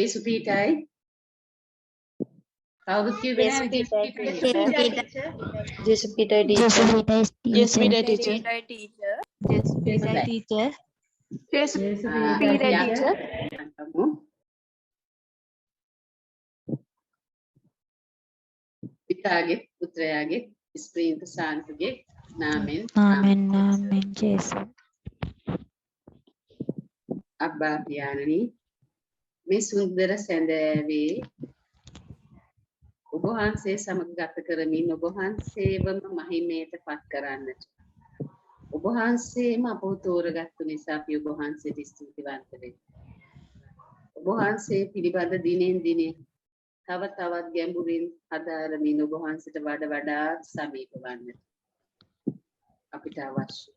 ජේසුපීටයි කවුරුත් කිව්වේ නැහැ ජේසුපීටයි පිතාගේ පුත්‍රයාගේ ස්ත්‍රීන්ට සාන්තුගේ නාමෙන් ආමෙන් ජේසු අබ්බා පියාණනි මේ සුන්දර සැඳෑවේ ඔබ වහන්සේ සමග ගත කරමින් ඔබ වහන්සේවම මහිමයට පත් කරන්නට ඔබ වහන්සේම අපව තෝරගත්තු නිසා අපි ඔබ වහන්සේට ස්තුතිවන්ත වෙනවා. ඔබ වහන්සේ පිළිබඳ දිනෙන් දින තව තවත් ගැඹුරින් හදාරමින් ඔබ වහන්සේට වඩා සමීප වන්නට අපිට අවශ්‍ය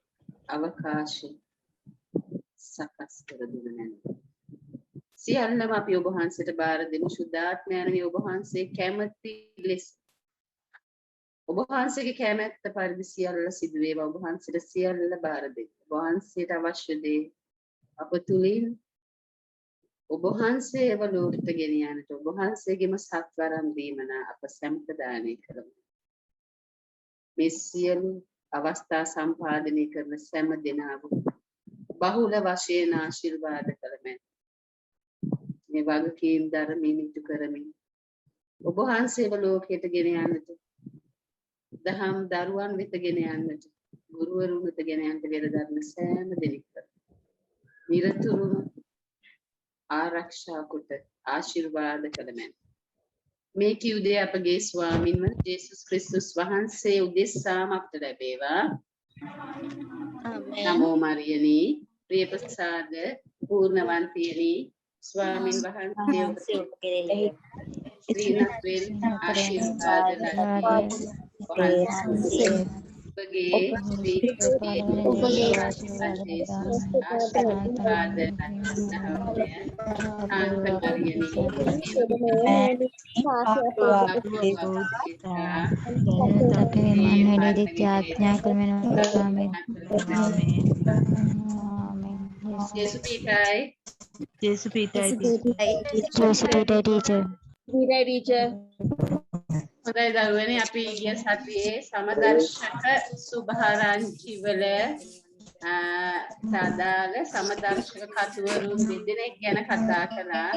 අවකාශය සකස් කර දුන්න නැන්ද. සියල්ලම අපි ඔබ වහන්සේට බාර දෙමු. ශුද්ධාත්මයන්නි ඔබ වහන්සේ කැමැති ලෙස ඔබ වහන්සේගේ කැමැත්ත පරිදි සියල්ල සිදු වේවා. ඔබ වහන්සේට සියල්ල බාර දෙමු. ඔබ වහන්සේට අවශ්‍ය දේ අප තුලින් ඔබ වහන්සේව ලෝකෙට ගෙන යන්නට ඔබ වහන්සේගේම සත්වරම් දීමනා අප සැමට දානය කරමු. මේ සියලු අවස්ථා සම්පාදනය කරන සෑම දෙනාම බහුල වශයෙන් ආශිර්වාද කරමු. මේ වගකීම් ධර්මයෙන් ඉටු කරමින් ඔබ වහන්සේව ලෝකයට ගෙන යන්නට දහම් දරුවන් වෙත ගෙන යන්නට ගුරුවරුන් වෙත ගෙන යන්නට වේද ධර්ම සෑම දෙනෙක් නිරතුරුව ආරක්ෂා කොට ආශිර්වාද කළමෙන් මේ කිව් දේ අපගේ ස්වාමින්ම ජේසුස් ක්‍රිස්තුස් වහන්සේ උදෙසාම අපට ලැබේවා. ආමෙන්. නමෝ මරියනි ප්‍රියප්‍රසාද පූර්ණවන්තියනි ස්වාමින් වහන්සේ ඔබගේ ශ්‍රීනත්වෙන් ආශිර්වාද ලැබේවා. හොඳයි දරුවනේ අපි ගිය සතියේ සමදර්ශක සුභාරංචි වල සාදාල සමදර්ශක කතුවරුන් දෙදෙනෙක් ගැන කතා කළා.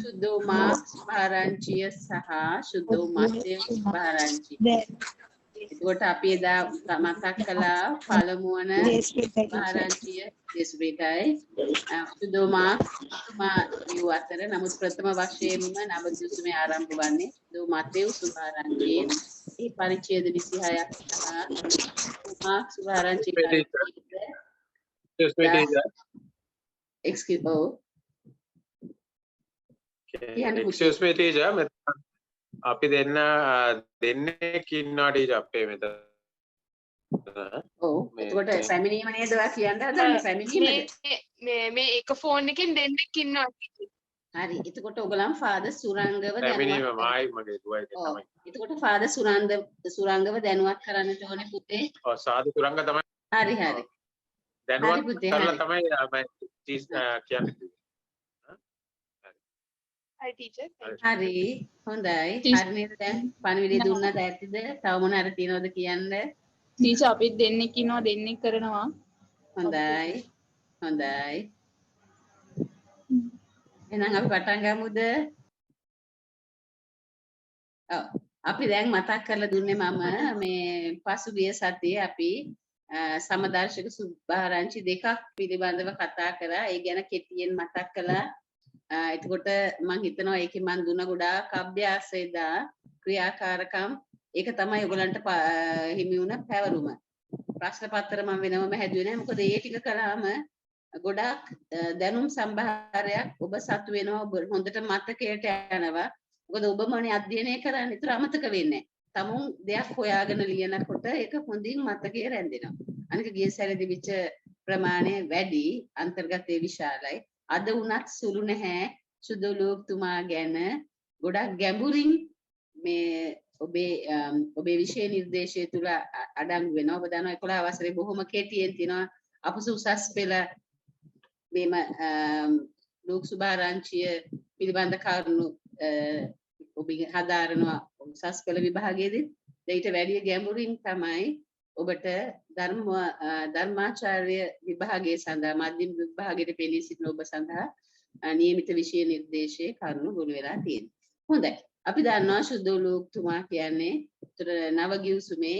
සුදෝමා සුභාරංචිය සහ සුදෝමා සුභාරංචි. එතකොට අපි එදා මතක් කළා පළමුවන සුභාරංචිය ජේසුපීටයි සුදෝමා යු අතර නමුත් ප්‍රථම වශයෙන්ම නවදුසුමේ ආරම්භ වන්නේ දෝ මතේව් සුභාරංචියෙන් ඒ පරිච්ඡේද 26ක් සුභාරංචි excuse me teacher අපි දෙන්නේ කින්නවා ටීචර් අපේ මෙතන. ඔව් එතකොට පැමිණීම නේද ඔයා කියන්න හදන්නේ පැමිණීමද? මේ එක ෆෝන් එකෙන් දෙන්නෙක් ඉන්නවා. හරි. එතකොට ඔයගලන් ෆාදර් සුරංගව පැමිණීම මායි මගේ දුවයි තමයි. එතකොට ෆාදර් සුරංගව දැනුවත් කරන්නට ඕනේ පුතේ. ඔව් සාදු සුරංග තමයි. හරි හරි. දැනුවත් කරලා තමයි මම කියන්නේ. හරි ටීචර්. හරි හොඳයි. හරි නේද දැන් පණිවිඩය දුන්නද ඇතිද? තව මොන හරි තියනවද කියන්න? ටීචර් අපි දෙන්නෙක් ඉන්නවා දෙන්නෙක් කරනවා. හොඳයි. හොඳයි. එහෙනම් අපි පටන් ගමුද? ඔව් අපි දැන් මතක් කරලා දුන්නේ මම මේ පසුගිය සතියේ අපි සමදර්ශක සුභාරංචි දෙකක් පිළිබඳව කතා කරා. ඒ ගැන කෙටියෙන් මතක් කළා. එතකොට මම හිතනවා ඒකේ මම දුන්න ගොඩාක් අභ්‍යාසයදා ක්‍රියාකාරකම් ඒක තමයි ඔයගලන්ට හිමි වුණ පැවරුම. ප්‍රශ්න පත්‍ර මම වෙනවම හැදුවේ නැහැ. මොකද ඒ ටික කළාම ගොඩාක් දැනුම් සම්භාරයක් ඔබ සතු වෙනවා. ඔබ හොඳට මතකයට යනවා. මොකද ඔබමනේ අධ්‍යයනය කරන්නේ. ඒතර අමතක වෙන්නේ නැහැ. තමුන් දෙයක් හොයාගෙන ලියනකොට ඒක හොඳින් මතකයේ රැඳෙනවා. අනික ගිය සැරේ දිවිච්ච ප්‍රමාණය වැඩි, අන්තර්ගතයේ විශාලයි. අද උනත් සුළු නැහැ. සුදලෝක්තුමා ගැන ගොඩක් ගැඹුරින් මේ ඔබේ විෂය නිර්දේශය තුල අඩංගු වෙනවා. ඔබ දන්නවා 11 වසරේ බොහොම කෙටියෙන් තියෙනවා අපසු උසස් පෙළ මේම ලෝක සුභාරංචිය පිළිබඳ කරුණු ඔබගේ හදාරනවා උසස් පෙළ විභාගයේදී ඊට වැඩි ගැඹුරින් තමයි ඔබට ධර්මාචාර්ය විභාගයේ සඳහා මධ්‍යම විභාගයේ පෙනී සිටින ඔබ සඳහා නියමිත විෂය නිර්දේශයේ කරුණු ගොනු වෙලා තියෙනවා. හොඳයි. අපි දන්නවා ශුද්ධ ලෝකතුමා කියන්නේ නව ගිවිසුමේ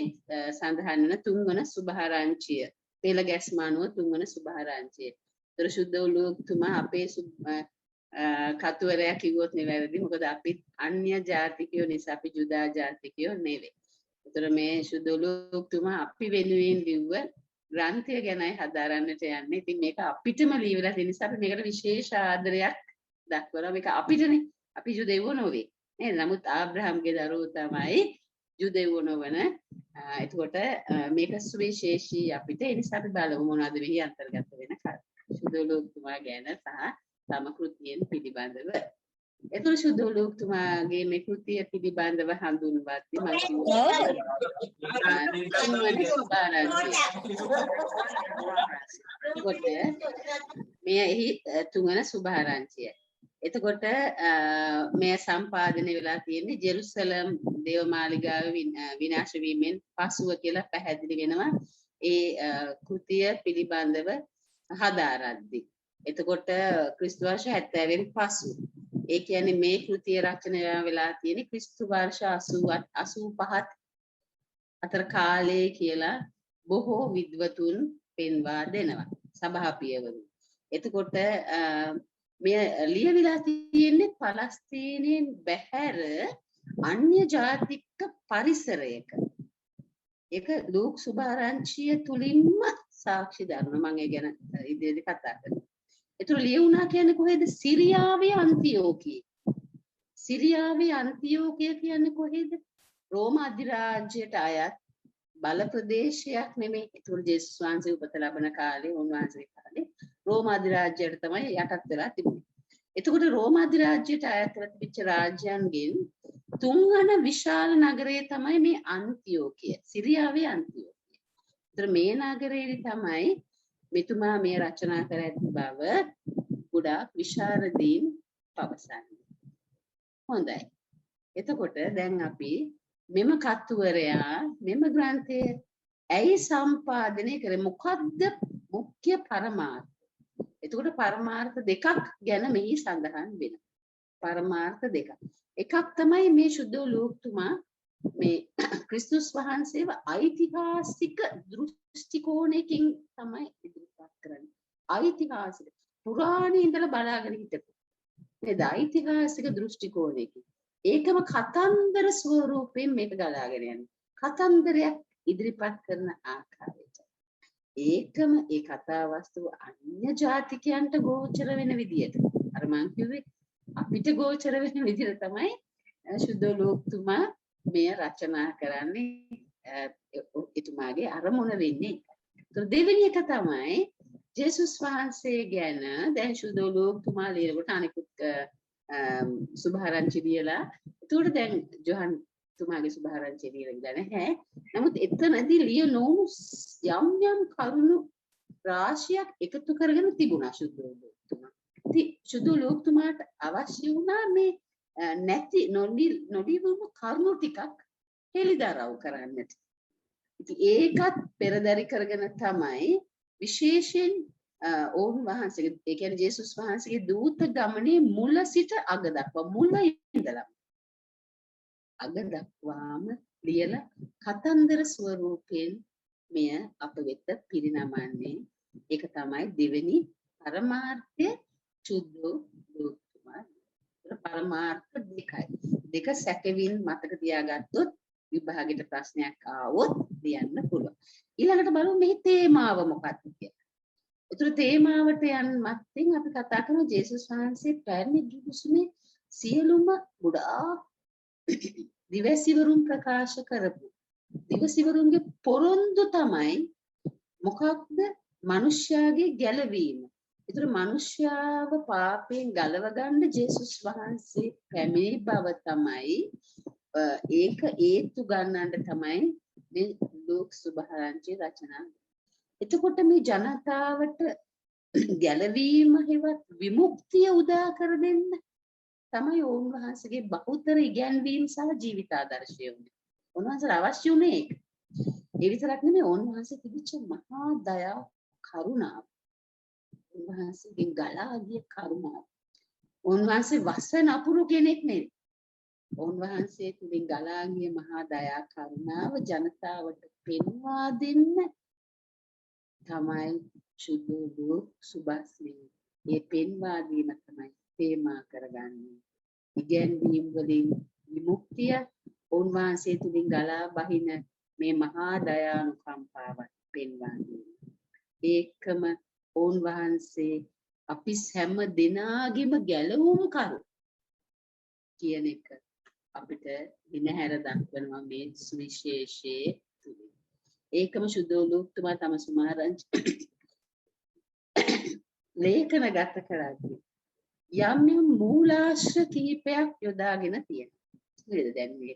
සඳහන් වෙන තුන්වන සුභාරංචිය. පෙළ ගැස්ම අනුව තුන්වන සුභාරංචිය. ඒතර ශුද්ධ ලෝකතුමා අපේ කතුවරයා කිව්වොත් නෙවෙයි. මොකද අපි අන්‍ය ජාතිකයෝ නිසා අපි ජුදා ජාතිකයෝ නෙවෙයි. ඒතර මේ ශුද්ධ ලෝකතුමා අපි වෙනුවෙන් ලිව්ව ග්‍රන්ථය ගැනයි හදාරන්නට යන්නේ. ඉතින් මේක අපිටම ලියවිලා තියෙන නිසා අපි මේකට විශේෂ ආදරයක් දක්වනවා. මේක අපිටනේ. අපි ජුදෙව්වෝ නොවේ. නේද? නමුත් ආබ්‍රහම්ගේ දරුවෝ තමයි ජුදෙව්වෝ නොවන. එතකොට මේක සුවිශේෂී අපිට. ඒ නිසා අපි බලමු මොනවද මෙහි අන්තර්ගත වෙන කරුණු. ශුද්ධ ලෝකතුමා ගැන සහ තම කෘතියෙන් පිළිබඳව. එතකොට ශුද්ධ ලෝකතුමාගේ මේ කෘතිය පිළිබඳව හඳුන්වද්දී මම එහි තුන්වන සුභාරංචිය. එතකොට මේ සම්පාදනය වෙලා තියෙන්නේ ජෙරුසලම් දේවමාලිගාවේ විනාශ වීමෙන් පසුව කියලා පැහැදිලි වෙනවා. ඒ කෘතිය පිළිබඳව හදාරද්දී. එතකොට ක්‍රිස්තු වර්ෂ 70 පසු. ඒ කියන්නේ මේ කෘතිය රචනය වෙලා තියෙන්නේ ක්‍රිස්තු වර්ෂ 85 අතර කාලයේ කියලා බොහෝ විද්වතුන් පෙන්වා දෙනවා. සභාපියවරු. එතකොට මේ ලියවිලා තියෙන්නේ පලස්තීනයෙන් බැහැර අන්‍ය ජාතික පරිසරයක. ඒක ලෝක සුභාරංචිය තුලින්ම සාක්ෂි දරනවා. මම ඒ ගැන ඉදිරියට කතා කරනවා. ඒතර ලියුණා කියන්නේ කොහෙද? සිරියාවේ අන්තිෝකියේ. සිරියාවේ අන්තිෝකිය කියන්නේ කොහෙද? රෝම අධිරාජ්‍යයට අයත් බල ප්‍රදේශයක් නෙමෙයි. ඒතර ජේසුස් වහන්සේ උපත ලබන කාලේ උන්වහන්සේ කාලේ රෝම අධිරාජ්‍යයට තමයි යටත් වෙලා තිබුණේ. එතකොට රෝම අධිරාජ්‍යයට අයත් වෙලා තිබිච්ච රාජ්‍යයන්ගෙන් තුන්වන විශාල නගරය තමයි මේ අන්තිෝකිය. සිරියාවේ අන්තිෝකිය. ඒතර මේ නගරයේ තමයි මෙතුමා මේ රචනා කර ඇති බව ගොඩාක් විශාරදීන් පවසන්නේ. හොඳයි. එතකොට දැන් අපි මෙම කතුවරයා මෙම ග්‍රන්ථය ඇයි සම්පාදනය කරේ? මොකද්ද මුඛ්‍ය පරමාර්ථ? එතකොට පරමාර්ථ දෙකක් ගැන මෙහි සඳහන් වෙනවා. පරමාර්ථ දෙකක්. එකක් තමයි මේ ශුද්ධ ලෝකතුමා මේ ක්‍රිස්තුස් වහන්සේව ඓතිහාසික දෘෂ්ටි කෝණයකින් තමයි ඉදිරිපත් කරන්නේ. ඓතිහාසික පුරාණයේ ඉඳලා බලාගෙන හිටපු නේද? ඓතිහාසික දෘෂ්ටි කෝණයකින්. ඒකම කතන්දර ස්වරූපයෙන් මේක ගලාගෙන යන්නේ. කතන්දරයක් ඉදිරිපත් කරන ආකාරයට. ඒකම ඒ කතා වස්තුව අන්‍ය ජාතිකයන්ට ගෝචර වෙන විදියට. අර මං කිව්වේ අපිට ගෝචර වෙන විදියට තමයි ශුද්ධ ලෝකතුමා මෙය රචනා කරන්නේ. එතුමාගේ අරමුණ වෙන්නේ. ඒතර දෙවෙනි එක තමයි ජේසුස් වහන්සේ ගැන දැන් ශුද්ධ ලෝකතුමා ලියනකොට අනිකුත් සුභාරංචි ලියලා. ඒතකොට දැන් ජොහන් තුමාගේ සුභාරංචි ලියලා නැහැ. නමුත් එතනදී ලියනෝ යම් කරුණු රාශියක් එකතු කරගෙන තිබුණා ශුද්ධ ලෝකතුමා. ඉතින් ශුද්ධ ලෝකතුමාට අවශ්‍ය වුණා මේ නැති නොලියුණු කරුණු ටිකක් හෙළිදරව් කරන්නට. ඉතින් ඒකත් පෙරදරි කරගෙන තමයි විශේෂයෙන් ඕන් වහන්සේගේ ඒ කියන්නේ ජේසුස් වහන්සේගේ දූත ගමනේ මුල සිට අග දක්වා මුල ඉඳලා අග දක්වාම ලියලා කතන්දර ස්වරූපයෙන් මෙය අප වෙත පිරිනමන්නේ. ඒක තමයි දෙවෙනි පරමාර්ථය ශුද්ධ ලෝකතුමා. පරමාර්ථ දෙකයි. දෙක සැකවින් මතක තියාගත්තොත් විභාගෙට ප්‍රශ්නයක් ආවොත් ලියන්න පුළුවන්. ඊළඟට බලමු මේ තේමාව මොකක්ද කියලා. ඒතර තේමාවට යන්න මත්තෙන් අපි කතා කරමු ජේසුස් වහන්සේ පැරණි ගිවිසුමේ සියලුම ගොඩාක් දිවසිවරුන් ප්‍රකාශ කරපු දිවසිවරුන්ගේ පොරොන්දු තමයි මොකක්ද? මිනිස්යාගේ ගැලවීම. ඒතර මිනිස්යාව පාපයෙන් ගලව ගන්න ජේසුස් වහන්සේ පැමිණි බව තමයි ඒක හේතු ගන්නන්න තමයි මේ ලෝක සුභාරංචි රචනා. එතකොට මේ ජනතාවට ගැලවීම හෙවත් විමුක්තිය උදා කර දෙන්න තමයි උන්වහන්සේගේ බහුතර ඉගැන්වීම් සහ ජීවිතාදර්ශය වුණේ. උන්වහන්සේට අවශ්‍ය වුණේ ඒක. ඒ විතරක් නෙමෙයි උන්වහන්සේ තිබිච්ච මහා දයාව කරුණාව. උන්වහන්සේගෙන් ගලා ගිය කරුණාව. උන්වහන්සේ වසන අපුරු කෙනෙක් නෙවෙයි. උන්වහන්සේ තුලින් ගලා ගිය මහා දයා කරුණාව ජනතාවට පෙන්වා දෙන්න තමයි සුදු සුභාස්මී. මේ පෙන්වා දීම තමයි තේමා කරගන්නේ. ඉගැන්වීම් වලින් විමුක්තිය උන්වහන්සේ තුලින් ගලා බහින මේ මහා දයානුකම්පාවත් පෙන්වා දීම. ඒකම උන්වහන්සේ අපි හැම දිනාගෙම ගැලවුම් කරු කියන එක අපිට දිනහැර දක්වනවා මේ සුවිශේෂයේ තුලින්. ඒකම සුදෝලුක්තුමා තම සුමාරංචි ලේඛනගත කරද්දී යම් යම් මූලාශ්‍ර කිහිපයක් යොදාගෙන තියෙනවා. නේද? දැන් මේ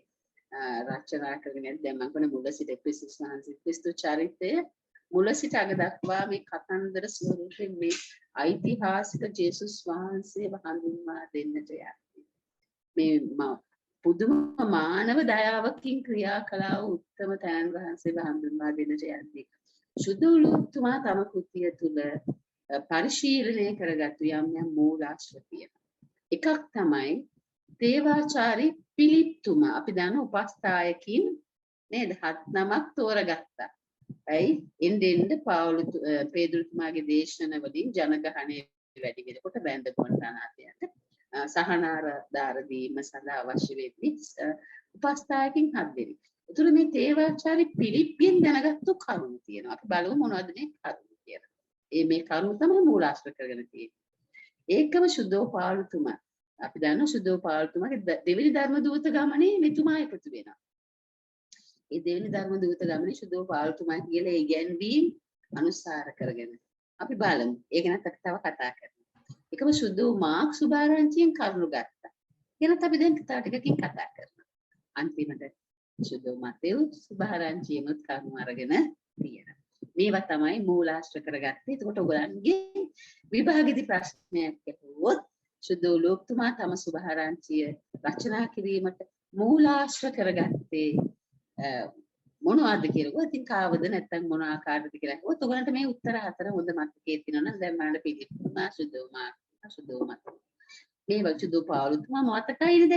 රචනා කරගෙන දැන් මම කියන මුල සිට ක්‍රිස්තුස් වහන්සේ ක්‍රිස්තු චරිතය මුල සිට අග දක්වා මේ කතන්දර ස්වරූපයෙන් මේ ඓතිහාසික ජේසුස් වහන්සේව හඳුන්වා දෙන්නට යන්නේ. මේ පුදුම මානව දයාවකින් ක්‍රියා කළා වූ උත්තම තෑන් වහන්සේව හඳුන්වා දෙන්නට යන්නේ. සුදෝලුක්තුමා තම කෘතිය තුල පරිශීලනය කරගත්තු යම් යම් මූලාශ්‍ර තියෙනවා. එකක් තමයි දේවාචාරි පිලිප්තුමා. අපි දන්න උපස්ථායකින් නේද? 7 නමක් තෝරගත්තා. ඇයි? එන්නේ පේදුරුතුමාගේ දේශන වලින් ජනගහණය වැඩි වෙනකොට බැඳ කොණ්ඩානාතයට සහනාර දීම සඳහා අවශ්‍ය වෙද්දී උපස්ථායකින් 7 දෙනෙක්. ඒතර මේ දේවාචාරි පිලිප්පින් දැනගත්තු කරුණු තියෙනවා. අපි බලමු මොනවද මේ කරුණු කියලා. මේ කරුණු තමයි මූලාශ්‍ර කරගෙන තියෙන්නේ. ඒකම සුදෝපාලුතුමා. අපි දන්නවා සුදෝපාලුතුමාගේ දෙවෙනි ධර්ම දූත ගමනේ මෙතුමා එකතු වෙනවා. ඒ දෙවෙනි ධර්ම දූත ගමනේ සුදෝපාලුතුමා කියලා ඉගැන්වීම් අනුසාර කරගෙන අපි බලමු. ඒක ගැන අපි තව කතා කරමු. එකම සුදෝ මාක් සුභාරංචියෙන් කරුණු ගත්තා. එහෙනම් අපි දැන් තව ටිකකින් කතා කරනවා. අන්තිමට සුදෝ මතෙව් සුභාරංචියනොත් කරුණු අරගෙන තියෙනවා. මේවා තමයි මූලාශ්‍ර කරගත්තේ. එතකොට ඔයගලන්ගේ විභාගෙදී ප්‍රශ්නයක් ඇහුවොත් සුදෝලුක්තුමා තම සුභාරංචිය රචනා කිරීමට මූලාශ්‍ර කරගත්තේ මොනවද කියලා. ඉතින් කාවද නැත්නම් මොන ආකාරයකද කියලා. ඔයගලන්ට මේ උත්තර 4 හොඳ මතකයේ තියෙනවා නම් දැන් මම පිළිතුරුමා සුදෝමා මේ සුදෝපාලුතුමා මතකයිද?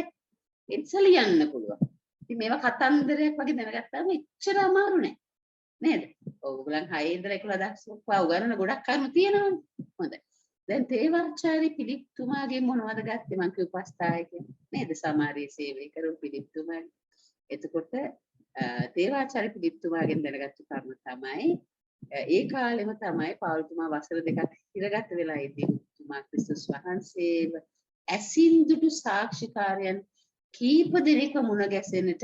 එච්චර ලියන්න පුළුවන්. ඉතින් මේවා කතන්දරයක් වගේ දැනගත්තාම එච්චර අමාරු නෑ. නේද? ඔයගොල්ලන් 6 ඉඳලා 11 දක්වා උගන්වන ගොඩක් කරුණු තියෙනවනේ. හොඳයි. දැන් තේවාචාරි පිලිප්තුමාගේ මොනවද ගත්තේ? මම කිව්ව උපස්ථායකයන් නේද? සමාරිය සේවය කරපු පිලිප්තුමා. එතකොට තේවාචාරි පිලිප්තුමාගෙන් දැනගත්තු කරුණු තමයි ඒ කාලෙම තමයි පාවුල්තුමා වසර 2ක් ඉරගත වෙලා ඉදී තුමා ක්‍රිස්තුස් වහන්සේව ඇසින් දුටු සාක්ෂිකාරයන් කීප දෙනෙක් මුණ ගැසෙන්නට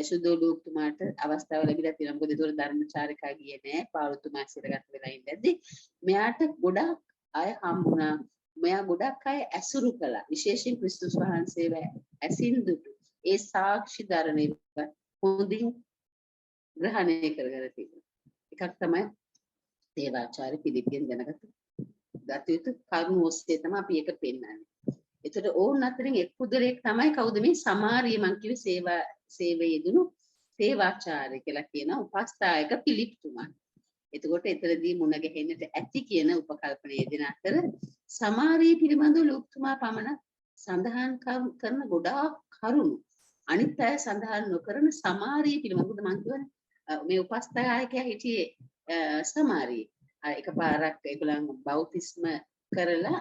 සුදෝලුක්තුමාට අවස්ථාව ලැබිලා තියෙනවා. මොකද ඒතකොට ධර්මචාරිකා ගියේ නෑ. පාවුල්තුමා ඉරගත වෙලා ඉඳද්දී මෙයාට ගොඩක් අය හම්බුණා. මෙයා ගොඩක් අය ඇසුරු කළා. විශේෂයෙන් ක්‍රිස්තුස් වහන්සේව ඇසින් දුටු ඒ සාක්ෂි දරණය හොඳින් ග්‍රහණය කරගෙන තිබුණා. එකක් තමයි දේවාචාර්ය පිළිපියෙන් දැනගත්තු ගත යුතු කරුණු ඔස්සේ තමයි අපි ඒක පෙන්වන්නේ. ඒතර ඕන් අතරින් එක් පුදලෙක් තමයි කවුද මේ සමාරිය මං කිව්වේ සේවයේ යෙදුණු දේවාචාර්ය කියලා කියන උපස්ථායක පිලිප්තුමා. එතකොට එතරදී මුණ ගැහෙන්නට ඇති කියන උපකල්පනයේ දෙන අතර සමාරිය පිළිබඳව ලුක්තුමා පමණ සඳහන් කරන ගොඩාක් කරුණු අනිත් අය සඳහන් නොකරන සමාරිය පිළිබඳව මම කියන්නේ මේ උපස්ථායකයා හිටියේ සමාරිය. එකපාරක් ඒගොල්ලන් බෞතිස්ම කරලා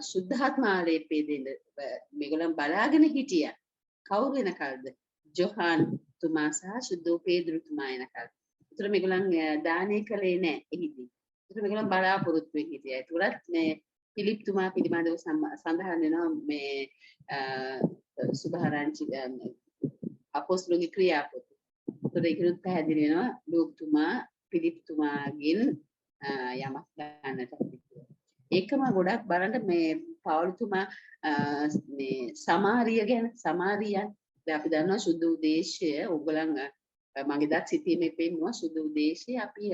සුද්ධාත්මාලේපේ දෙන්න මේගොල්ලන් බලාගෙන හිටියා. කවුරු වෙනකල්ද? ජොහාන් තුමා සහ සුදෝ පේදුරුතුමා එනකල්. ඒතර මේගොල්ලන් දානය කළේ නැහැ එහිදී. ඒතර මේගොල්ලන් බලාපොරොත්තු වෙ හිටියා. ඒතරත් මේ පිලිප්තුමා පිළිබඳව සඳහන් වෙනවා මේ සුභාරංචි අපොස්තලගේ ක්‍රියාපොත. ඒතර ඒකෙත් පැහැදිලි වෙනවා ලුක්තුමා පිලිප්තුමාගෙන් යමක් ගන්නට තිබුණා. ඒකම ගොඩක් බලන්න මේ පවුල්තුමා මේ සමාරිය ගැන සමාරියන් දැන් අපි දන්නවා සුදු දේශය ඕගොල්ලන් මගේ දත් සිටීමේ පෙන්නවා සුදු දේශය අපි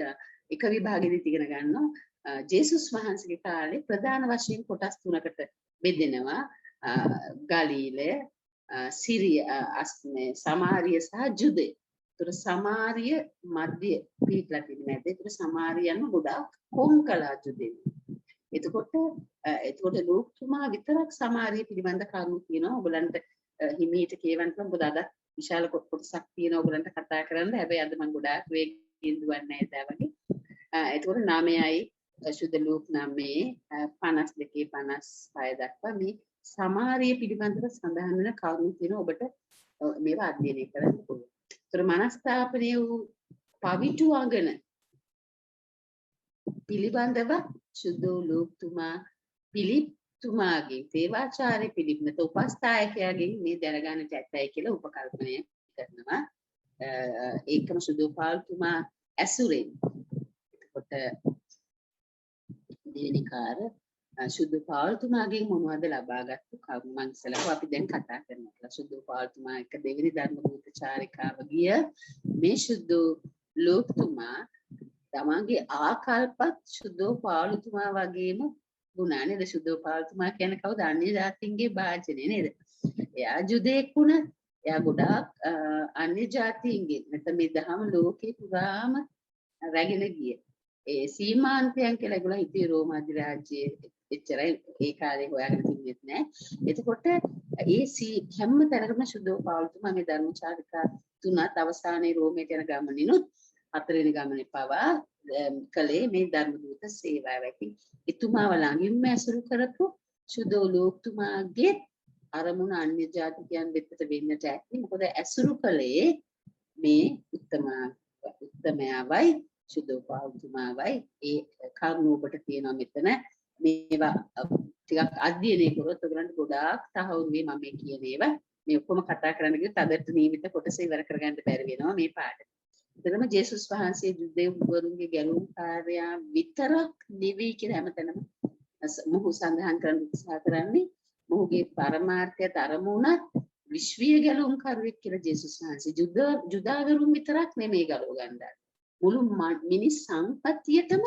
එක විභාගෙදි ඉගෙන ගන්නවා ජේසුස් වහන්සේගේ කාලේ ප්‍රධාන වශයෙන් කොටස් තුනකට බෙදෙනවා ගලීලය සිරිය සමාරිය සහ ජුදේ. ඒතර සමාරිය මධ්‍ය පිටලා තිබෙන ඇද. ඒතර සමාරියන් ගොඩාක් කොම් කළා ජුදේ. එතකොට ලූක්තුමා විතරක් සමාරිය පිළිබඳ කරුණු කියනවා. ඔයගලන්ට හිමීට කියවන්න පුළුවන්. මොකද අද විශාල කොටසක් තියෙනවා ඔයගලන්ට කතා කරන්න. හැබැයි අද මම ගොඩාක් වේගයෙන් දුවන්නේ නැහැ වගේ. එතකොට 9යි සුද්ධ ලූක් 9 52 56 දක්වා මේ සමාරිය පිළිබඳව සඳහන් වෙන කරුණු තියෙනවා. ඔබට මේවා අධ්‍යයනය කරන්න පුළුවන්. ඒතර මනස්ථාපනය වූ පවිතු අගන පිළිබඳව සුද්ධ ලූක්තුමා පිලිප්තුමාගේ සේවාචාර්ය පිලිප් නැත උපස්ථායකයාගෙන් මේ දැනගන්නට ඇතයි කියලා උපකල්පනය කරනවා. ඒකම සුද්ධ පාල්තුමා ඇසුරෙන්. එතකොට දෙවෙනිකාර සුද්ධ පාල්තුමාගෙන් මොනවද ලබාගත්තු කරුණු මං ඉස්සෙල්ලා අපි දැන් කතා කරනවා. සුද්ධ පාල්තුමා එක දෙවෙනි ධර්ම දූත චාරිකාව ගිය මේ සුද්ධ ලූක්තුමා තමන්ගේ ආකල්පත් සුද්ධ පාල්තුමා වගේම ගුණා නේද? සුද්ධ පාල්තුමා කියන්නේ කවුද? අන්‍ය ජාතීන්ගේ භාජනේ නේද? එයා ජුදෙක් වුණා. එයා ගොඩාක් අන්‍ය ජාතීන්ගේ නැත්නම් මේ දහම ලෝකේ පුරාම රැගෙන ගිය. ඒ සීමාන්තයන් කියලා ඒගොල්ලෝ හිතුවේ රෝම අධිරාජ්‍යයේ එච්චරයි ඒ කාලේ හොයාගෙන තිබුණෙත් නෑ. එතකොට ඒ හැම තැනකම සුද්ධ පාල්තුමා මේ ධර්මචාරිකා තුනත් අවසානයේ රෝමයට යන ගමනිනුත් හතරවෙනි ගමනේ පවා කලේ මේ ධර්ම දූත සේවාවයි. එතුමාව ළඟින්ම ඇසුරු කරපු සුද්ධ ලූක්තුමාගේ අරමුණ අන්‍ය ජාතිකයන් වෙතට වෙන්නට ඇති. මොකද ඇසුරු කලේ මේ උත්තමයාවයි සුද්ධ පාල්තුමාවයි. ඒ කරුණ ඔබට තියෙනවා මෙතන. මේවා ටිකක් අධ්‍යයනය කරොත් ඔයගලන්ට ගොඩාක් තහවුරු වෙයි මම මේ කියන ඒවා. මේ ඔක්කොම කතා කරන්න ගියොත් අදට නියමිත කොටස ඉවර කරගන්න බැරි වෙනවා මේ පාඩම. එතනම ජේසුස් වහන්සේ යුදෙව්වරුන්ගේ ගැලුම් කාර්යය විතරක් නෙවෙයි කියලා හැමතැනම මොහු සඳහන් කරන්න උත්සාහ කරන්නේ. මොහුගේ පරමාර්ථයත් අරමුණත් විශ්වීය ගැලුම් කරුවෙක් කියලා ජේසුස් වහන්සේ ජුදාවරුන් විතරක් නෙමෙයි ගලව ගන්නවා. මුළු මිනිස් සම්පතියටම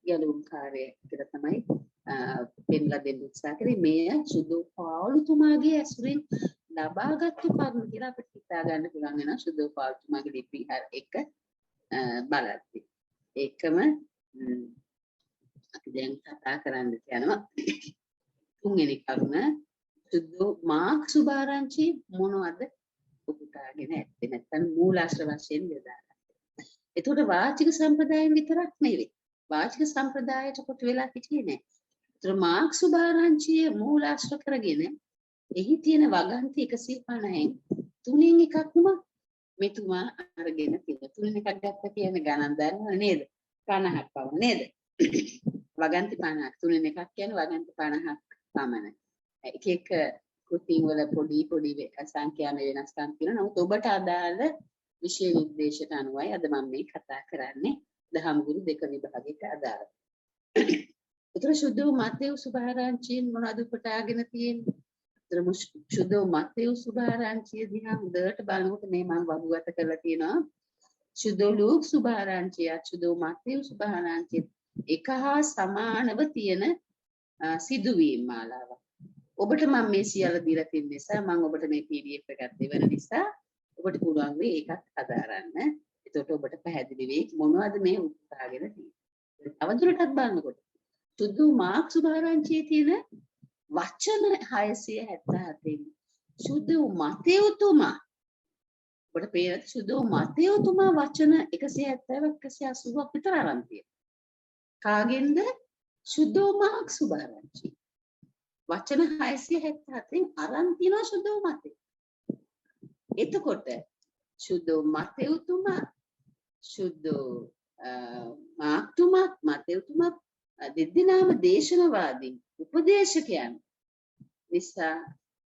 ගැලුම් කාර්යය කියලා තමයි පෙන්ලා දෙන්න උත්සාහ කරේ. මේ සුදු පාවුලුතුමාගේ ඇසුරින් ලබාගත්තු කරුණු කියලා අපිට හිතා ගන්න පුළුවන් වෙනවා සුදු පාවුලුතුමාගේ ලිපි එක බලද්දී. ඒකම අපි දැන් කතා කරන්න යනවා. තුන්වෙනි කරුණ සුදු මාක් සුභාරංචි මොනවද උපුටාගෙන ඇත්තේ නැත්නම් මූලාශ්‍ර වශයෙන් යොදාගත්තා. ඒතකොට වාචික සම්ප්‍රදායෙන් විතරක් නෙවෙයි. වාචික සම්ප්‍රදායට කොට වෙලා හිටියේ නෑ. ඒතර මාක් සුභාරංචිය මූලාශ්‍ර කරගෙන එහි තියෙන වගන්ති 150න් තුනෙන් එකක්ම මෙතුමා අරගෙන තියෙනවා. තුනෙන් එකක් ගත්ත කියන්නේ ගණන් දන්නව නේද? 50ක් පමණ නේද? වගන්ති 50ක්. තුනෙන් එකක් කියන්නේ වගන්ති 50ක් පමණ. එක එක කෘතීන් වල පොඩි සංඛ්‍යාන වෙනස්කම් තියෙනවා. නමුත් ඔබට අදාළ විෂය නිර්දේශයට අනුවයි අද මම මේ කතා කරන්නේ. දහම් ගුරු දෙක විභාගයට අදාළව. ඒතර සුද්ධ මත්තේව් සුභාරංචියෙන් මොනවද උපුටාගෙන තියෙන්නේ? සුද්ධ මත්තේව් සුභාරංචිය දිහා හොඳට බලනකොට මේ මම වගුගත කරලා තියෙනවා. සුද්ධ ලූක් සුභාරංචිය, සුද්ධ මත්තේව් සුභාරංචිය එක හා සමානව තියෙන සිදුවීම් මාලාවක්. ඔබට මම මේ සියල්ල දීලා තියෙන නිසා මම ඔබට මේ PDF එකක් දෙවන නිසා ඔබට පුළුවන් වෙයි ඒකත් හදාරන්න. එතකොට ඔබට පැහැදිලි වෙයි මොනවද මේ උත්සාහගෙන තියෙන්නේ. තවදුරටත් බලනකොට සුදු මාක් සුභාරංචියේ තියෙන වචන 677න් සුදු මතේව්තුමා ඔබට පේන සුදු මතේව්තුමා වචන 170ක් 180ක් විතර අරන් තියෙනවා. කාගෙන්ද? සුදු මාක් සුභාරංචි. වචන 677න් අරන් තියෙනවා සුදු මතේ. එතකොට සුදු මතේව්තුමා සුදු මාක්තුමා මතේව්තුමා දෙදෙනාම දේශනවාදී උපදේශකයන් නිසා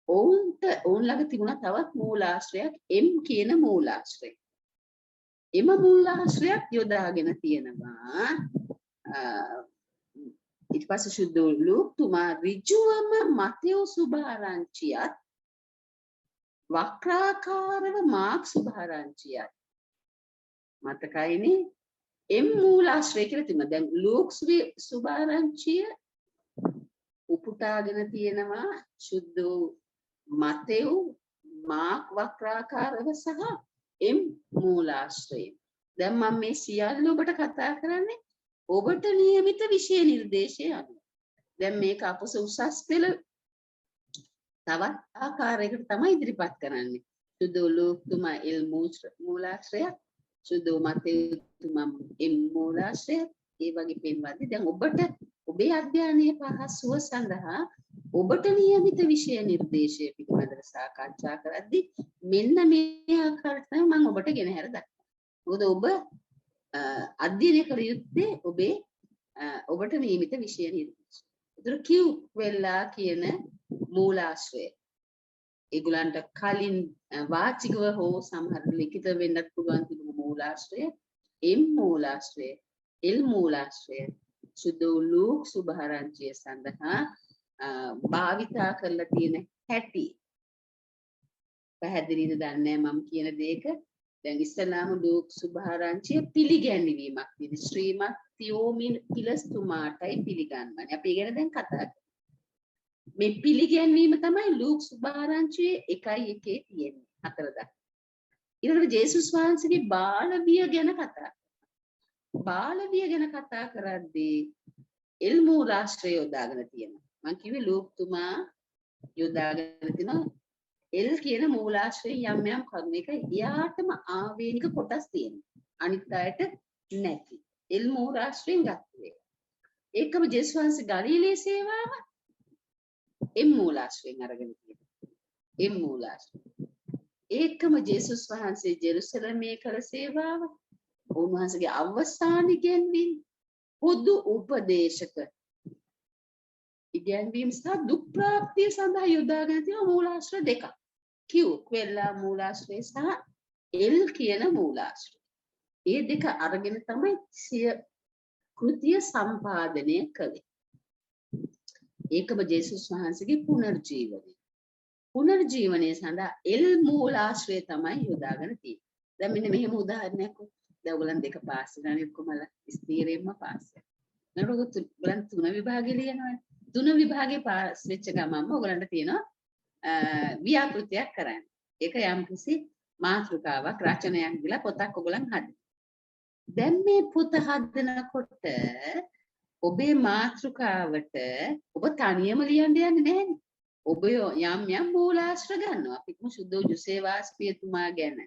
ඔවුන් ළඟ තිබුණා තවත් මූලාශ්‍රයක් M කියන මූලාශ්‍රය. එම මූලාශ්‍රයක් යොදාගෙන තියෙනවා. ඊට පස්සේ සුද්ධ ලූක්තුමා ඍජුවම මතේව් සුභාරංචියත් වක්‍රාකාරව මාක් සුභාරංචියත් මතකයිනේ එම් මූලාශ්‍රය කියලා තියෙනවා. දැන් ලෝක්ස්ගේ සුභාරංචිය උපුටාගෙන තියෙනවා සුද්ධ මතෙව් මාක් වක්‍රාකාරව සහ එම් මූලාශ්‍රය. දැන් මම මේ සියල්ල ඔබට කතා කරන්නේ ඔබට નિયમિત විෂය නිර්දේශය අනුව. දැන් මේක අපස උසස් පෙළ තවත් ආකාරයකට තමයි ඉදිරිපත් කරන්නේ. සුද්ධ ලෝකතුමා එල් මූලාශ්‍රය, සුද්ධ මතෙව්තුමා එම් මූලාශ්‍රය. ඒ වගේ පෙන්වද්දී දැන් ඔබට ඔබේ අධ්‍යයනයේ පහසුව සඳහා ඔබට નિયમિત විෂය නිර්දේශය පිළිබඳව සාකච්ඡා කරද්දී මෙන්න මේ ආකාරයට තමයි මම ඔබට ගෙනහැර දක්වන්නේ. මොකද ඔබ අධ්‍යයනය කළ යුත්තේ ඔබට નિયમિત විෂය නිර්දේශය. ඒතර Q වෙලා කියන මූලාශ්‍රය. ඒගොල්ලන්ට කලින් වාචිකව හෝ සමහර ලිඛිත වෙන්නත් පුළුවන් තිබුණු මූලාශ්‍රය, M මූලාශ්‍රය, L මූලාශ්‍රය සුද්ධ ලෝක සුභාරංචිය සඳහා භාවිතා කරලා තියෙන හැටි පැහැදිලිද දන්නේ මම කියන දෙයක. දැන් ඉස්සලාම ලෝක සුභාරංචිය පිළිගැන්වීමක් විදි ශ්‍රීමත් තියෝමින් පිලස්තුමාටයි පිළිගන්වන්නේ. අපි ගැන දැන් කතා කරමු. මේ පිළිගැන්වීම තමයි ලෝක සුභාරංචියේ 1:1 තියෙන්නේ 4 දක්වා. ඊළඟට ජේසුස් වහන්සේගේ බාලවිය ගැන කතා කරනවා. බාලවිය ගැන කතා කරද්දී එල් මූලාශ්‍රය යොදාගෙන තියෙනවා. මම කිව්වේ ලෝකතුමා යොදාගෙන තිනවා එල් කියන මූලාශ්‍රයේ යම් කරුණු එක එයාටම ආවේනික කොටස් තියෙනවා. අනිත් අයට නැති. එල් මූලාශ්‍රයෙන් ගත්තේ. ඒකම ජේසුස් වහන්සේ ගලීලේ සේවාව එම් මූලාශ්‍රයෙන් අරගෙන තියෙනවා. එම් මූලාශ්‍රය. ඒකම ජේසුස් වහන්සේ ජෙරුසලමේ කළ සේවාව උන්වහන්සේගේ අවසාන ඉගැන්වීම පොදු උපදේශක ඉගැන්වීම සහ දුක් ප්‍රාප්තිය සඳහා යොදාගෙන තියෙන මූලාශ්‍ර දෙකක්. Q වෙලා මූලාශ්‍රය සහ L කියන මූලාශ්‍රය. මේ දෙක අරගෙන තමයි සිය කෘතිය සම්පාදනය කළේ. ඒකම ජේසුස් වහන්සේගේ පුනර්ජීවනය. පුනර්ජීවනය සඳහා L මූලාශ්‍රය තමයි යොදාගෙන තියෙන්නේ. දැන් මෙන්න මෙහෙම උදාහරණයක්. දැන් ඔයගලන් දෙක පාස් වෙනානේ ඔක්කොමලා ස්ථීරයෙන්ම පාස් වෙනවා. නේද? ඔයගලන් 3 විභාගේ ලියනවානේ. 3 විභාගේ පාස් වෙච්ච ගමන්ම ඔයගලන්ට තියෙනවා ව්‍යාපෘතියක් කරන්න. ඒක යම්කිසි මාතෘකාවක් රචනයක් දීලා පොතක් ඔයගලන් හදන්න. දැන් මේ පොත හදනකොට ඔබේ මාතෘකාවට ඔබ තනියම ලියන්න යන්නේ නැහැ. ඔබ යම් මූලාශ්‍ර ගන්නවා. අපි කිව්ව සුද්ධ ජුසේවාස්පියතුමා ගැන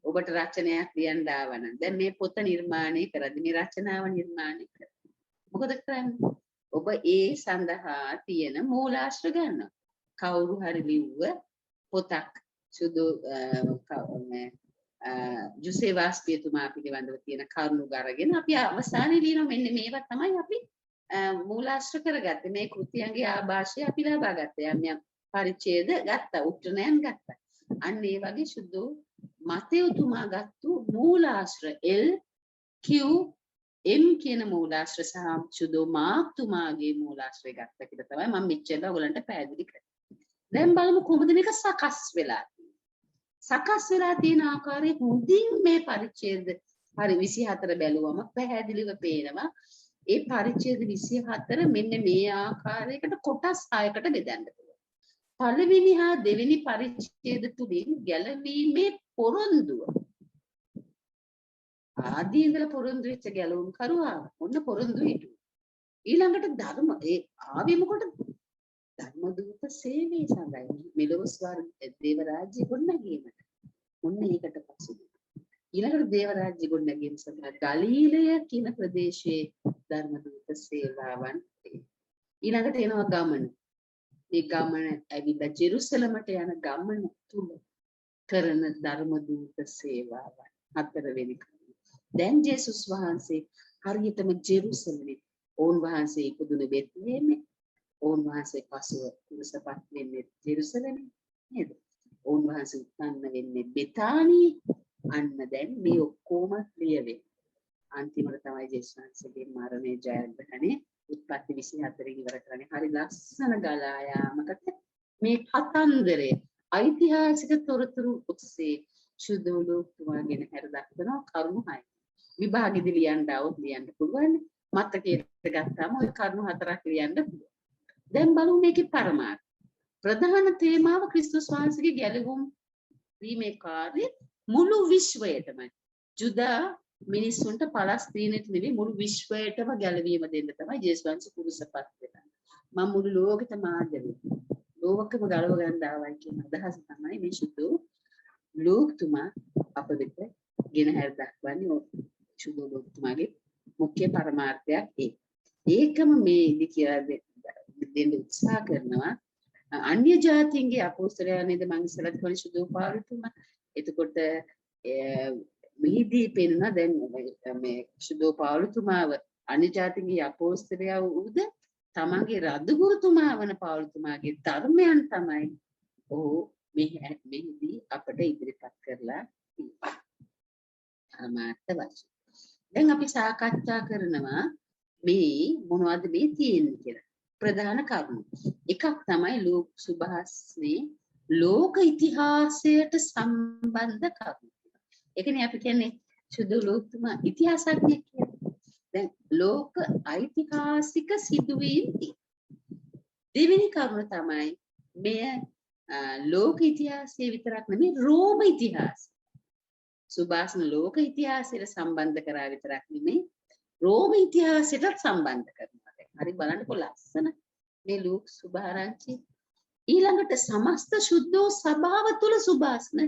ඔබට රචනයක් ලියන්න ආවනම් දැන් මේ පොත නිර්මාණය කරද්දී මේ රචනාව නිර්මාණය කරද්දී මොකද කරන්නේ? ඔබ ඒ සඳහා තියෙන මූලාශ්‍ර ගන්නවා. කවුරු හරි ලිව්ව පොතක් සුදු ජුසේවාස්පියතුමා පිළිබඳව තියෙන කරුණු ගරගෙන අපි අවසානයේ ලියනවා මෙන්න මේවා තමයි අපි මූලාශ්‍ර කරගත්තේ. මේ කෘතියන්ගේ ආభాෂය අපි ලබා ගත්තා. යම් පරිච්ඡේද ගත්තා, උත්තරණයන් ගත්තා. අන්න ඒ වගේ සුදු මතෙව්තුමා ගත්තු මූලාශ්‍ර L Q M කියන මූලාශ්‍ර සහ සුදු මාක්තුමාගේ මූලාශ්‍රය ගත්ත කියලා තමයි මම මෙච්චර ඔයගලන්ට පැහැදිලි කරන්නේ. දැන් බලමු කොහොමද මේක සකස් වෙලා තියෙන්නේ. සකස් වෙලා තියෙන ආකාරය හොඳින් මේ පරිච්ඡේද හරි 24 බැලුවම පැහැදිලිව පේනවා. ඒ පරිච්ඡේද 24 මෙන්න මේ ආකාරයකට කොටස් 6කට බෙදන්න පුළුවන්. පළවෙනි හා දෙවෙනි පරිච්ඡේද තුලින් ගැලවීමේ පොරොන්දුව ආදී ඉඳලා පොරොන්දු වෙච්ච ගැලවුම් කරුවා ඔන්න පොරොන්දු හිටු. ඊළඟට ධර්ම ඒ ආවේ මොකටද? ධර්ම දූත සේවයේ සඳහා මෙලොව ස්වර්ග දේව රාජ්‍ය ගොඩනැගීමට. ඔන්න ඒකට පසුබිම. ඊළඟට දේව රාජ්‍ය ගොඩනැගීම සඳහා ගලීලය කියන ප්‍රදේශයේ ධර්ම දූත සේවාවන්. ඊළඟට එනවා ගමන. මේ ගමන ඇවිල්ලා ජෙරුසලමට යන ගමන තුල කරන ධර්ම දූත සේවාවන් 4 වෙනි. දැන් ජේසුස් වහන්සේ හරියටම ජෙරුසලමේ ඕන් වහන්සේ ඉපදුන බෙත්ලෙහෙමේ ඕන් වහන්සේ පසුව කුරුසපත් වෙන්නේ ජෙරුසලමේ නේද? ඕන් වහන්සේ උත්පන්න වෙන්නේ බෙතානියේ. අන්න දැන් මේ ඔක්කොම ලියවේ. අන්තිමට තමයි ජේසුස් වහන්සේගේ මරණය ජයග්‍රහණය උත්පත්ති 24 ඉවර කරන්නේ. හරි ලස්සන ගලා යාමකට මේ කතන්දරය ඓතිහාසික තොරතුරු ඔස්සේ සුදු ලෝකතුමාගෙන හැර දක්වන කරුණු 6. විභාගෙදි ලියන්න આવොත් ලියන්න පුළුවන්. මතකයට ගත්තාම ওই කරුණු 4ක් ලියන්න පුළුවන්. දැන් බලමු මේකේ පරමාර්ථය. ප්‍රධාන තේමාව ක්‍රිස්තුස් වහන්සේගේ ගැලවුම් වීමේ කාර්යය මුළු විශ්වයටම ජුදා මිනිස්සුන්ට පලස්තීනෙට නෙවෙයි මුළු විශ්වයටම ගැලවීම දෙන්න තමයි ජේසුස් වහන්සේ කුරුසපත් වෙලා. මම මුළු ලෝකෙටම ආදරේ. ලෝකෙම ගලව ගන්න ආවයි කියන අදහස තමයි මේ සුදු ලෝකතුමා අප වෙත ගෙන හැර දක්වන්නේ. සුදු ලෝකතුමාගේ මුඛ්‍ය පරමාර්ථයක් ඒකම මේ ඉදි කියලා දෙන්න උත්සාහ කරනවා. අන්‍ය ජාතීන්ගේ අපෝස්තලයන් නේද මං ඉස්සරහට කොහොමද සුදු පාළුතුමා. එතකොට මෙහිදී පෙන්වන දැන් මේ සුදු පාළුතුමාව අන්‍ය ජාතීන්ගේ අපෝස්තලයා වූද තමන්ගේ රදගුරුතුමා වන පාළුතුමාගේ ධර්මයන් තමයි ඔහු මෙහිදී අපට ඉදිරිපත් කරලා තියෙන්නේ. පරමාර්ථ වශයෙන්. දැන් අපි සාකච්ඡා කරනවා මේ මොනවද මේ තියෙන්නේ කියලා. ප්‍රධාන කරුණු. එකක් තමයි ලෝක සුභාස්නේ ලෝක ඉතිහාසයට සම්බන්ධ කරුණු. ඒකනේ අපි කියන්නේ සුදු ලෝකතුමා ඉතිහාසඥයෙක් කියලා. දැන් ලෝක ඓතිහාසික සිදුවීම් දෙවෙනි කරුණ තමයි මෙය ලෝක ඉතිහාසයේ විතරක් නෙමෙයි රෝම ඉතිහාසය. සුභාස්න ලෝක ඉතිහාසයට සම්බන්ධ කරා විතරක් නෙමෙයි රෝම ඉතිහාසයටත් සම්බන්ධ කරනවා. හරි බලන්නකො ලස්සන මේ ලෝක සුභාරංචි. ඊළඟට සමස්ත සුද්ධෝ සභාව තුල සුභාස්න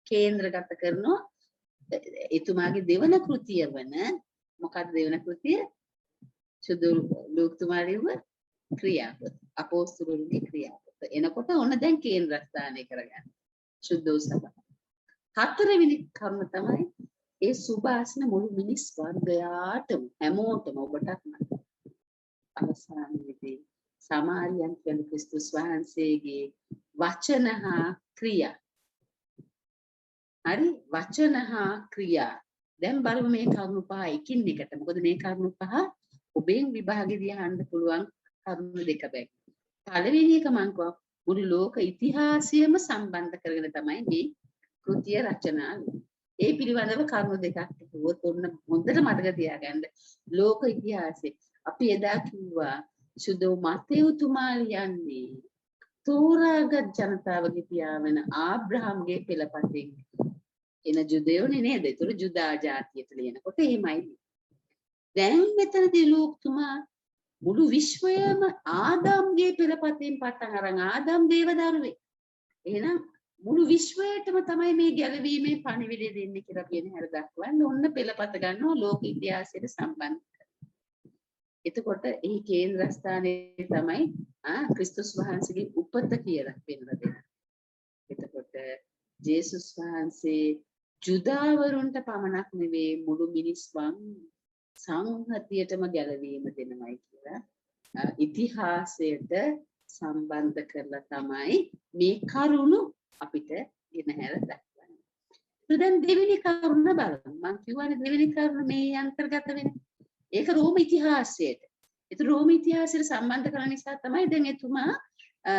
කේන්ද්‍රගත කරනවා. එතුමාගේ දෙවන කෘතිය වන මොකක්ද දෙවන කෘතිය? සුදු ලෝකතුමාගේව ක්‍රියාපත. අපෝස්තලුන්ගේ ක්‍රියාපත. එනකොට ඕන දැන් කේන්ද්‍රස්ථානය කරගන්න. සුද්ධෝ සභාව. හතරවෙනි කරුණ තමයි ඒ සුභාස්න මුළු මිනිස් වර්ගයාටම හැමෝටම ඔබටත් මට අවසානයේදී සමාරියන් කියන ක්‍රිස්තුස් වහන්සේගේ වචන හා ක්‍රියා. හරි වචන හා ක්‍රියා. දැන් බලමු මේ කරුණු පහ එකින් එකට. මොකද මේ කරුණු පහ ඔබෙන් විභාගෙදී අහන්න පුළුවන් කරුණු දෙක බැග්. පළවෙනි එක මම කිව්වා මුළු ලෝක ඉතිහාසයම සම්බන්ධ කරගෙන තමයි මේ කෘතිය රචනා වෙන්නේ. ඒ පිළිබඳව කරුණු දෙකක් කිව්වොත් ඔන්න හොඳට මතක තියාගන්න. ලෝක ඉතිහාසයේ අපි එදා කිව්වා සුදු මතේවුතුමා ලියන්නේ තෝරාගත් ජනතාවගේ පියාවන ආබ්‍රහම්ගේ පෙළපතෙන් එන ජුදයෝනේ නේද? ඒතර ජුදා ජාතියට ලියනකොට එහෙමයි. දැන් මෙතනදී ලෝකතුමා මුළු විශ්වයම ආදම්ගේ පෙළපතෙන් පටන් අරන් ආදම් දේවදරුවේ. එහෙනම් මුළු විශ්වයටම තමයි මේ ගැලවීමේ පණිවිඩය දෙන්නේ කියලා කියන හැර දක්වන්න ඔන්න පෙළපත ගන්නවා ලෝක ඉතිහාසයට සම්බන්ධ. එතකොට එහි කේන්ද්‍රස්ථානයේ තමයි ක්‍රිස්තුස් වහන්සේගේ උපත කියලා පෙන්වලා දෙනවා. එතකොට ජේසුස් වහන්සේ ජුදාවරුන්ට පමණක් නෙවෙයි මුළු මිනිස් සංහතියටම ගැලවීම දෙනවයි කියලා ඉතිහාසයට සම්බන්ධ කරලා තමයි මේ කරුණු අපිට ගෙනහැර දක්වන්නේ. දැන් දෙවෙනි කරුණ බලමු. මම කියවනේ දෙවෙනි කරුණ මේ අන්තර්ගත වෙන්නේ. ඒක රෝම ඉතිහාසයට. ඒක රෝම ඉතිහාසයට සම්බන්ධ කරන නිසා තමයි දැන් එතුමා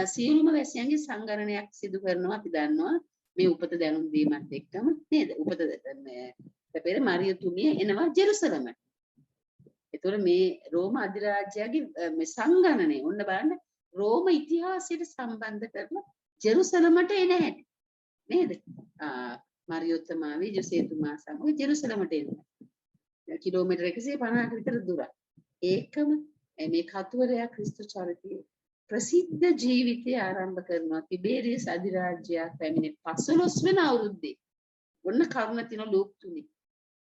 සියලුම වැසියන්ගේ සංගණනයක් සිදු කරනවා. අපි දන්නවා මේ උපත දැනුම් දීමත් එක්කම නේද? උපත පෙර මරියතුමිය එනවා ජෙරුසලමට. ඒතකොට මේ රෝම අධිරාජ්‍යයේ මේ සංගණනය ඔන්න බලන්න රෝම ඉතිහාසයට සම්බන්ධ කරලා ජෙරුසලමට එන හැටි නේද? මරියතුමාගේ ජොසේතුමා සමග ජෙරුසලමට එනවා. කිලෝමීටර 150ක විතර දුරක්. ඒකම මේ කතුවරයා ක්‍රිස්තු චරිතයේ ප්‍රසිද්ධ ජීවිතය ආරම්භ කරනවා තිබේරියස් අධිරාජ්‍යයක් පැමිණි 15 වෙනි අවුරුද්දේ. ඔන්න කරුණ තින ලෝක තුනේ.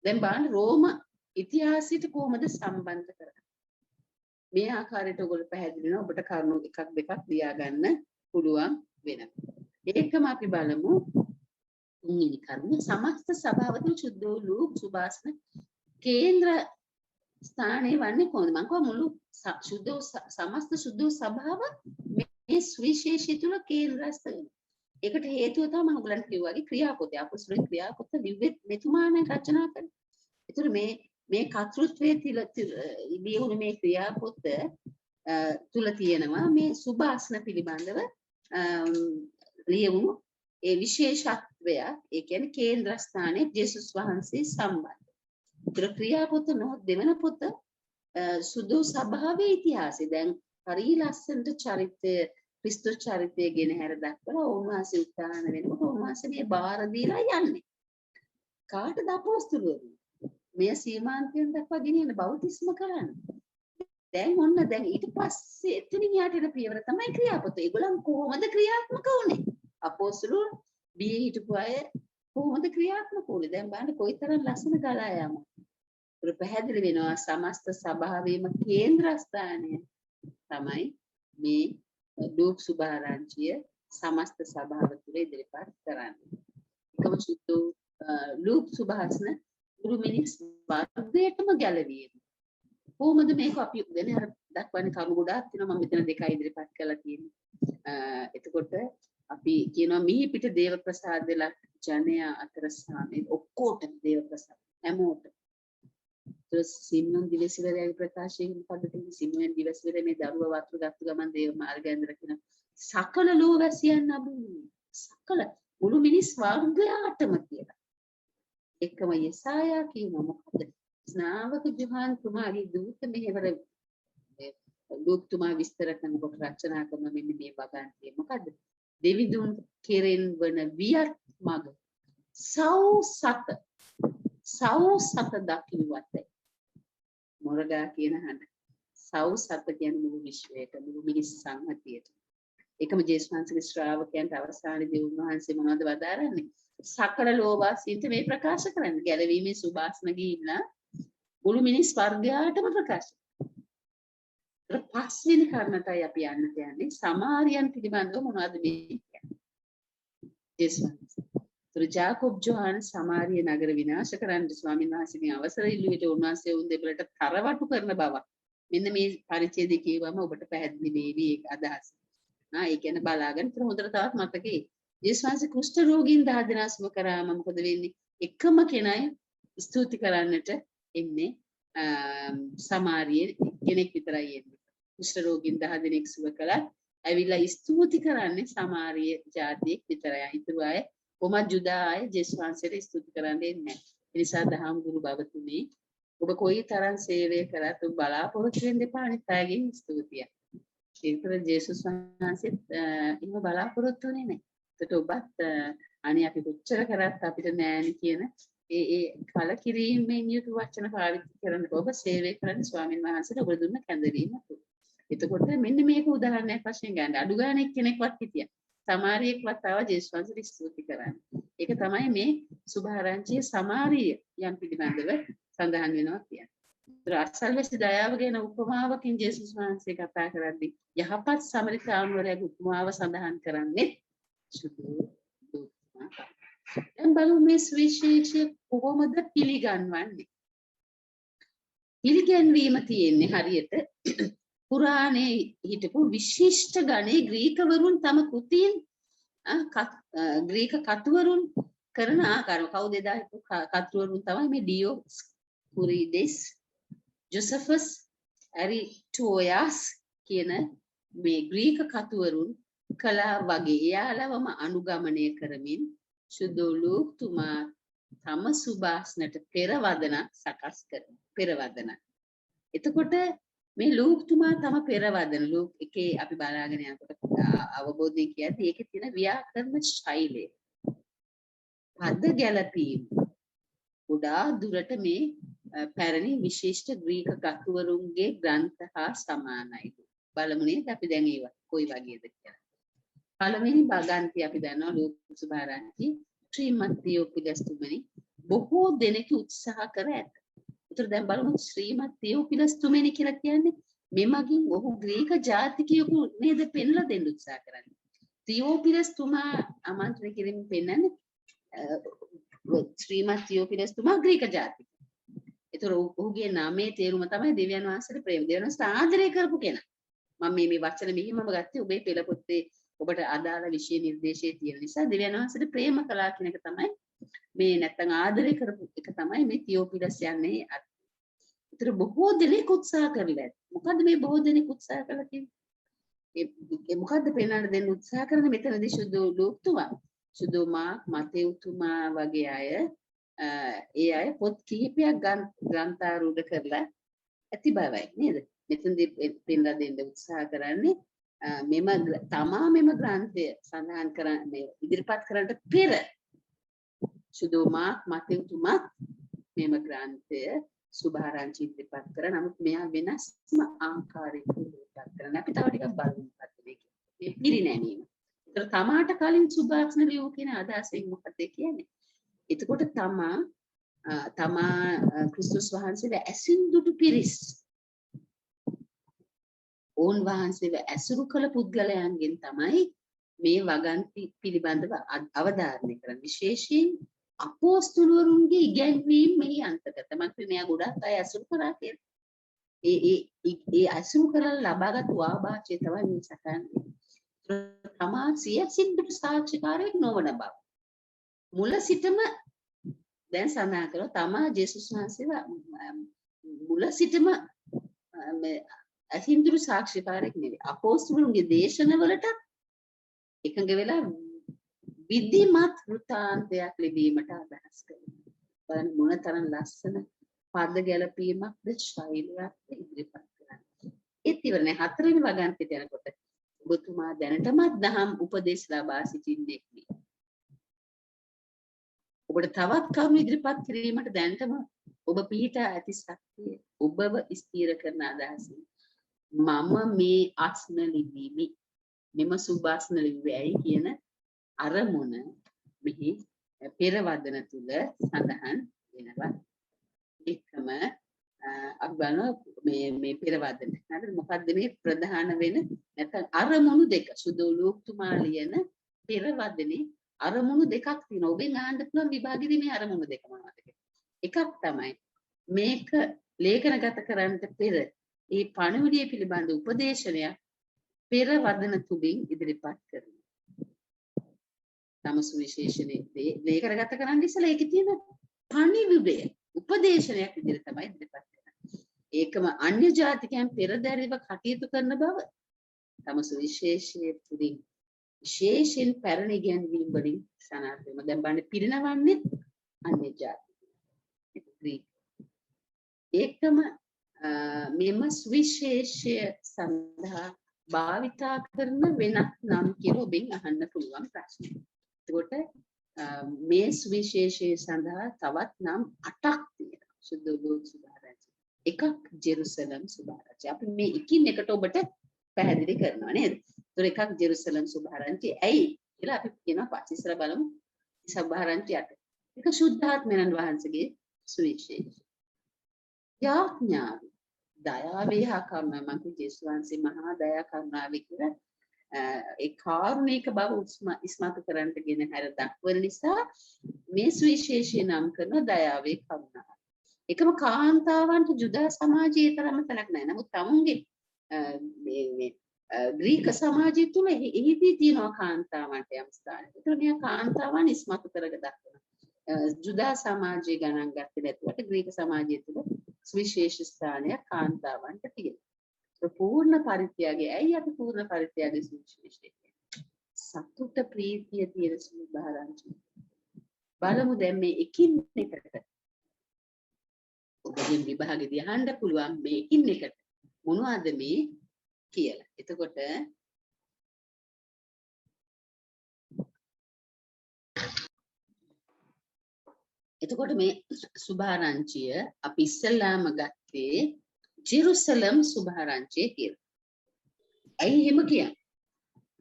දැන් බලන්න රෝම ඉතිහාසයට කොහොමද සම්බන්ධ කරන්නේ? මේ ආකාරයට ඔයගොල්ලෝ පැහැදිලි වෙනවා. ඔබට කරුණු එකක් දෙකක් ලියා ගන්න පුළුවන් වෙනවා. ඒකම අපි බලමු. තුන්වෙනි කරුණ සමස්ත සභාවතුල සුද්ධෝ ලෝක සුභාස්න කේන්ද්‍ර ස්ථානයේ වන්නේ කොහොමද? මම කිව්වා මුළු සුද්ධෝ සමස්ත සුද්ධෝ සභාව මේ සුවිශේෂී තුල කේන්ද්‍රස්ත වෙනවා. ඒකට හේතුව තමයි මම ඔයගලන්ට කිව්වාගේ ක්‍රියාපොතේ අපොස්තලික ක්‍රියාපොත මෙතුමානේ රචනා කරන්නේ. ඒතර මේ කර්තෘත්වයේ ලියුණු මේ ක්‍රියාපොත තුල තියෙනවා මේ සුභාස්න පිළිබඳව ලියුණු ඒ විශේෂත්වය. ඒ කියන්නේ කේන්ද්‍රස්ථානයේ ජේසුස් වහන්සේ සම්බන්ධ. ඒතර ක්‍රියාපොත නො දෙවන පොත සුදු සභාවේ ඉතිහාසය. දැන් හරි ලස්සනට චරිතය ක්‍රිස්තු චරිතය ගෙන හැර දක්වලා උන්වහන්සේ උත්සාහන වෙනකොට උන්වහන්සේ මේ බාර දීලා යන්නේ. කාටද අපොස්තුලවරු? මේ සීමාන්තයෙන් දක්වා ගෙනියන බෞතිස්ම කරන්න. දැන් ඊට පස්සේ එතනින් යාට එන පියවර තමයි ක්‍රියාපොත. ඒගොල්ලන් කොහොමද ක්‍රියාත්මක වුනේ? අපොස්තුලෝ බියේ හිටපු අය කොහොමද ක්‍රියාත්මක වුනේ? දැන් බලන්න කොයිතරම් ලස්සන කලා යාමක්. ඒක පැහැදිලි වෙනවා සමස්ත සභාවේම කේන්ද්‍රස්ථානය තමයි මේ ලූක් සුභාරංචිය සමස්ත සභාව තුළ ඉදිරිපත් කරන්නේ. එකම සුදු ලූක් සුභාසන ගුරු මිනිස් වර්ගයටම ගැලවීම. කොහොමද මේක අපි වෙන අර දක්වන්නේ කරුණු ගොඩාක් තියෙනවා. මම මෙතන දෙකයි ඉදිරිපත් කරලා තියෙන්නේ. එතකොට අපි කියනවා මිහි පිට දේව ප්‍රසාද වෙලා ජනයා අතර සාමයේ ඔක්කොටම දේව ප්‍රසාද හැමෝටම. සිම්මන් දිවසිවරයාගේ ප්‍රකාශයෙන් මොකද්ද තියෙන්නේ? සිම්මන් දිවසිවර මේ දරුවා වතුර ගත්ත ගමන් දේව මාර්ගයෙන්දර කියන සකල ලෝවැසියන් අබුනේ. සකල මුළු මිනිස් වර්ගයාටම කියලා. එකම යසායා කියනවා මොකද? ස්නාවක ජොහාන් තුමාගේ දූත මෙහෙවර ලූක් තුමා විස්තර කරනකොට රචනා කරන මෙන්න මේ වගන්තිය මොකද්ද? දෙවිදුන් කෙරෙන් වන වියත් මග සෞසත දකින්නවත මොරගා කියන හඬ සෞසත කියන්නේ මුළු විශ්වයට මුළු මිනිස් සංහතියට. එකම ජේසුස්වහන්සේගේ ශ්‍රාවකයන්ට අවසානයේදී උන්වහන්සේ මොනවද වදාරන්නේ? සකල ලෝවාසීන්ට මේ ප්‍රකාශ කරන්න. ගැලවීමේ සුභාසන ගිහිල්ලා මුළු මිනිස් වර්ගයාටම ප්‍රකාශ. පස්වෙනි කර්ණතයි අපි යන්න තියන්නේ සමාරියන් පිළිබඳව මොනවද මේ කියන්නේ? ජේසුස් ජාකොබ් ජොහාන් සමාරිය නගර විනාශ කරන්න ස්වාමීන් වහන්සේගෙන් අවසර ඉල්ලුවට උන්වහන්සේ උන් දෙපළට තරවටු කරන බවක්. මෙන්න මේ පරිච්ඡේදය කියවම ඔබට පැහැදිලි වේවි ඒක අදහස. ඒ කියන්නේ බලාගෙන ඉතින් හොඳට තවත් මතකයි. ජේසුස් වහන්සේ කුෂ්ඨ රෝගීන් 10 දෙනා සුව කරාම මොකද වෙන්නේ? එකම කෙනයි ස්තුති කරන්නට එන්නේ සමාරියේ කෙනෙක් විතරයි එන්නේ. කුෂ්ඨ රෝගීන් 10 දෙනෙක් සුව කළා. ඇවිල්ලා ස්තුති කරන්නේ සමාරිය ජාතියෙක් විතරයි. ඊටු අය කොහොමද ජුදා අය ජේසුස් වහන්සේට ස්තුති කරන්නේ නැහැ. ඒ නිසා දහම් ගුරු බවතුනේ ඔබ කොයි තරම් සේවය කරත් ඔබ බලාපොරොත්තු වෙන්න එපා අනිත් අයගෙන් ස්තුතිය. ඒකර ජේසුස් වහන්සේත් එහෙම බලාපොරොත්තු වෙන්නේ නැහැ. ඒකට ඔබත් අනේ අපි කොච්චර කරත් අපිට නෑනේ කියන ඒ කලකිරීමෙන් යුතු වචන පාවිච්චි කරන ඔබ සේවය කරන ස්වාමීන් වහන්සේට ඔබ දුන්න කැඳවීම. එතකොට මෙන්න මේක උදාහරණයක් වශයෙන් ගන්න. අඩු ගානේ කෙනෙක්වත් හිටියා. සමාරියෙක්වත් ආව ජේසුස් වහන්සේට ස්තුති කරන්න. ඒක තමයි මේ සුභාරංචියේ සමාරිය යම් පිළිබඳව සඳහන් වෙනවා කියන්නේ. අසල්වැසි දයාව ගැන උපමාවකින් ජේසුස් වහන්සේ කතා කරද්දී යහපත් සමරිකානුවරයාගේ උපමාව සඳහන් කරන්නේ සුදු දුක්මා. දැන් බලමු මේ සුවිශේෂය කොහොමද පිළිගන්වන්නේ? පිළිගැන්වීම තියෙන්නේ හරියට පුරාණේ හිටපු විශිෂ්ට ගණේ ග්‍රීකවරුන් තම කෘතීන් ග්‍රීක කතුවරුන් කරන ආකාරය කවුද එදා හිටපු කතුවරුන් තමයි මේ ඩියෝස්කුරිඩස් ජොසෙෆස් ඇරිටෝයස් කියන මේ ග්‍රීක කතුවරුන් කලා වගේ එයාලවම අනුගමනය කරමින් සුදු ලූක් තුමා තම සුභාසනට පෙරවදන සකස් කරන පෙරවදන. එතකොට මේ ලූක් තුමා තම පෙරවදන ලූක් එකේ අපි බලාගෙන යනකොට අවබෝධයෙන් කියද්දී ඒකේ තියෙන ව්‍යාකරණ ශෛලිය පද ගැලපීම උඩා දුරට මේ පැරණි විශිෂ්ට ග්‍රීක කතුවරුන්ගේ ග්‍රන්ථ හා සමානයි. බලමු නේද අපි දැන් ඒවා කොයි වගේද කියලා. පළවෙනි භගන්ති අපි දන්නවා ලූක් සුභාරංචි ශ්‍රීමත් තියෝපිලස් තුමනි බොහෝ දෙනෙකු උත්සාහ කර ඇත. උතර දැන් බලමු ශ්‍රීමත් තියෝපිලස් තුමනි කියලා කියන්නේ මෙමගින් ඔහු ග්‍රීක ජාතිකයෙකු නේද පෙන්ලා දෙන්න උත්සාහ කරන්නේ. තියෝපිලස් තුමා ආමන්ත්‍රණය කිරීමෙන් පෙන්නන්නේ ශ්‍රීමත් තියෝපිලස් තුමා ග්‍රීක ජාතික. ඒතර ඔහුගේ නාමයේ තේරුම තමයි දෙවියන් වහන්සේට ප්‍රේම. දෙවියන් වහන්සේ ආදරය කරපු කෙනා. මම මේ වචන මෙහිමම ගත්තේ ඔබේ පෙළ පොතේ ඔබට අදාළ විෂය නිර්දේශයේ තියෙන නිසා දෙවියන් වහන්සේට ප්‍රේම කළා කියන එක තමයි මේ නැත්තම් ආදරය කරපු එක තමයි මේ තියෝපිලස් යන්නේ. ඒතර බොහෝ දෙනෙක් උත්සාහ කරලා මොකද්ද මේ බොහෝ දෙනෙක් උත්සාහ කළා කියන්නේ? ඒ මොකද්ද පෙන්වන්න දෙන්න උත්සාහ කරන මෙතනදී සුදු ලූක් තුමා සුදු මාක් මතෙව් තුමා වගේ අය ඒ අය පොත් කිහිපයක් ග්‍රන්ථාරූඪ කරලා ඇති බවයි නේද? මෙතනදී පෙන්ලා දෙන්න උත්සාහ කරන්නේ තමා මෙම ග්‍රන්ථය සඳහන් කරන්නේ ඉදිරිපත් කරන්නට පෙර සුදෝමාක් මතෙතුමත් මෙම ග්‍රන්ථය සුභාරංචි ඉදිරිපත් කර නමුත් මෙයා වෙනස්ම ආකාරයකින් ඉදිරිපත් කරන අපි තව ටිකක් බලමු මොකක්ද මේ පිරිනැමීම. ඒතර තමාට කලින් සුභාක්ෂණ ලියු කියන අදහසෙන් මොකද කියන්නේ? එතකොට තමා ක්‍රිස්තුස් වහන්සේලා ඇසින් දුටු පිරිස් ඕන් වහන්සේව ඇසුරු කළ පුද්ගලයන්ගෙන් තමයි මේ වගන්ති පිළිබඳව අවධාරණය කරන්නේ. විශේෂයෙන් අපෝස්තුලවරුන්ගේ ඉගැන්වීම් මෙහි අන්තර්ගත. මම මෙයා ගොඩක් අය ඇසුරු කරා කියලා. ඒ ඇසුරු කරලා ලබාගත් ආභාෂය තමයි මේ සටහන් වෙන්නේ. තමා සියසින් දුටු සාක්ෂිකාරයෙක් නොවන බව. මුල සිටම දැන් සඳහන් කරලා තමා ජේසුස් වහන්සේව මුල සිටම අහින්දුරු සාක්ෂිකාරයෙක් නෙවෙයි. අපෝස්තුලුන්ගේ දේශනවලට එකඟ වෙලා විධිමත් වෘත්තාන්තයක් ලැබීමට අදහස් කරනවා. බලන්න මොනතරම් ලස්සන පද ගැලපීමක්ද ශෛලියක් ඉදිරිපත් කරන්නේ. ඒත් ඉවරනේ හතරවෙනි වගන්තියට යනකොට ඔබතුමා දැනටමත් දහම් උපදේශ ලබා සිටින්නේ නේ. ඔබට තවත් කරුණු ඉදිරිපත් කිරීමට දැනටම ඔබ පිහිටා ඇති ශක්තිය ඔබව ස්ථිර කරන අදහසින් මම මේ අස්න ලිවීමි මෙම සුභාස්න ලිව්වයි කියන අරමුණ මෙහි පෙරවදන තුල සඳහන් වෙනවා. එකම අපි බලනවා මේ පෙරවදන. හරිද? මොකක්ද මේ ප්‍රධාන වෙන නැත්නම් අරමුණු දෙක. සුදෝලෝක්තුමා ලියන පෙරවදනේ අරමුණු දෙකක් තියෙනවා. ඔබෙන් අහන්න පුළුවන් විභාගෙදී මේ අරමුණු දෙක මොනවද කියලා. එකක් තමයි මේක ලේඛනගත කරන්නට පෙර ඒ පණිවිඩය පිළිබඳ උපදේශනයක් පෙරවදන තුලින් ඉදිරිපත් කරනවා. තම සුවිශේෂණයේ ලේඛනගත කරන්න ඉස්සෙල්ලා ඒකේ තියෙන පණිවිඩය උපදේශනයක් විදිහට තමයි ඉදිරිපත් කරන්නේ. ඒකම අන්‍ය ජාතිකයන් පෙරදැරිව කටයුතු කරන බව තම සුවිශේෂයේ තුලින් විශේෂයෙන් පැරණි ගැන්වීම් වලින් සනාථ වෙනවා. දැන් බලන්න පිරිනවන්නේ අන්‍ය ජාතික. ඒකම මෙම සුවිශේෂය සඳහා භාවිතා කරන වෙනත් නම් කියලා ඔබෙන් අහන්න පුළුවන් ප්‍රශ්නයක්. එතකොට මේ සුවිශේෂය සඳහා තවත් නම් 8ක් තියෙනවා. සුදෝලෝක සුභාරංචි. එකක් ජෙරුසලම් සුභාරංචි. අපි මේ එකින් එකට ඔබට පැහැදිලි කරනවා නේද? ඒතර එකක් ජෙරුසලම් සුභාරංචි. ඇයි කියලා අපි කියනවා පස්සේ ඉස්සර බලමු. සුභාරංචි 8. ඒක සුද්ධාත්මයන් වහන්සේගේ සුවිශේෂය. යාඥාව දයාවේ හා කරුණාව මම ජේසුස් වහන්සේ මහා දයා කරුණාවේ කියලා ඒ කාරුණික බව ඉස්මතු කරන්නට ගෙන හැර දක්වන නිසා මේ සුවිශේෂය නම් කරන දයාවේ කරුණාව. එකම කාන්තාවන්ට ජුදා සමාජයේ තරම තැනක් නැහැ. නමුත් තමුන්ගේ මේ ග්‍රීක සමාජය තුල එහිදී තියෙනවා කාන්තාවන්ට යම් ස්ථානයක්. ඒතර මේ කාන්තාවන් ඉස්මතු කරගෙන දක්වනවා. ජුදා සමාජයේ ගණන් ගත්තේ නැතුවට ග්‍රීක සමාජය තුල විශේෂ ස්ථානයක් කාන්තාවන්ට තියෙනවා. පූර්ණ පරිත්‍යාගය. ඇයි අපි පූර්ණ පරිත්‍යාගයේ සුවිශේෂය කියන්නේ? සතුට ප්‍රීතිය තියෙන සුභාරංචි. බලමු දැන් මේ එකින් එකට ඔබගෙන් විභාගෙදී අහන්න පුළුවන් මේ එකින් එකට මොනවද මේ කියලා. එතකොට මේ සුභාරංචිය අපි ඉස්සෙල්ලාම ගත්තේ ජෙරුසලම් සුභාරංචිය කියලා. ඇයි එහෙම කියන්නේ?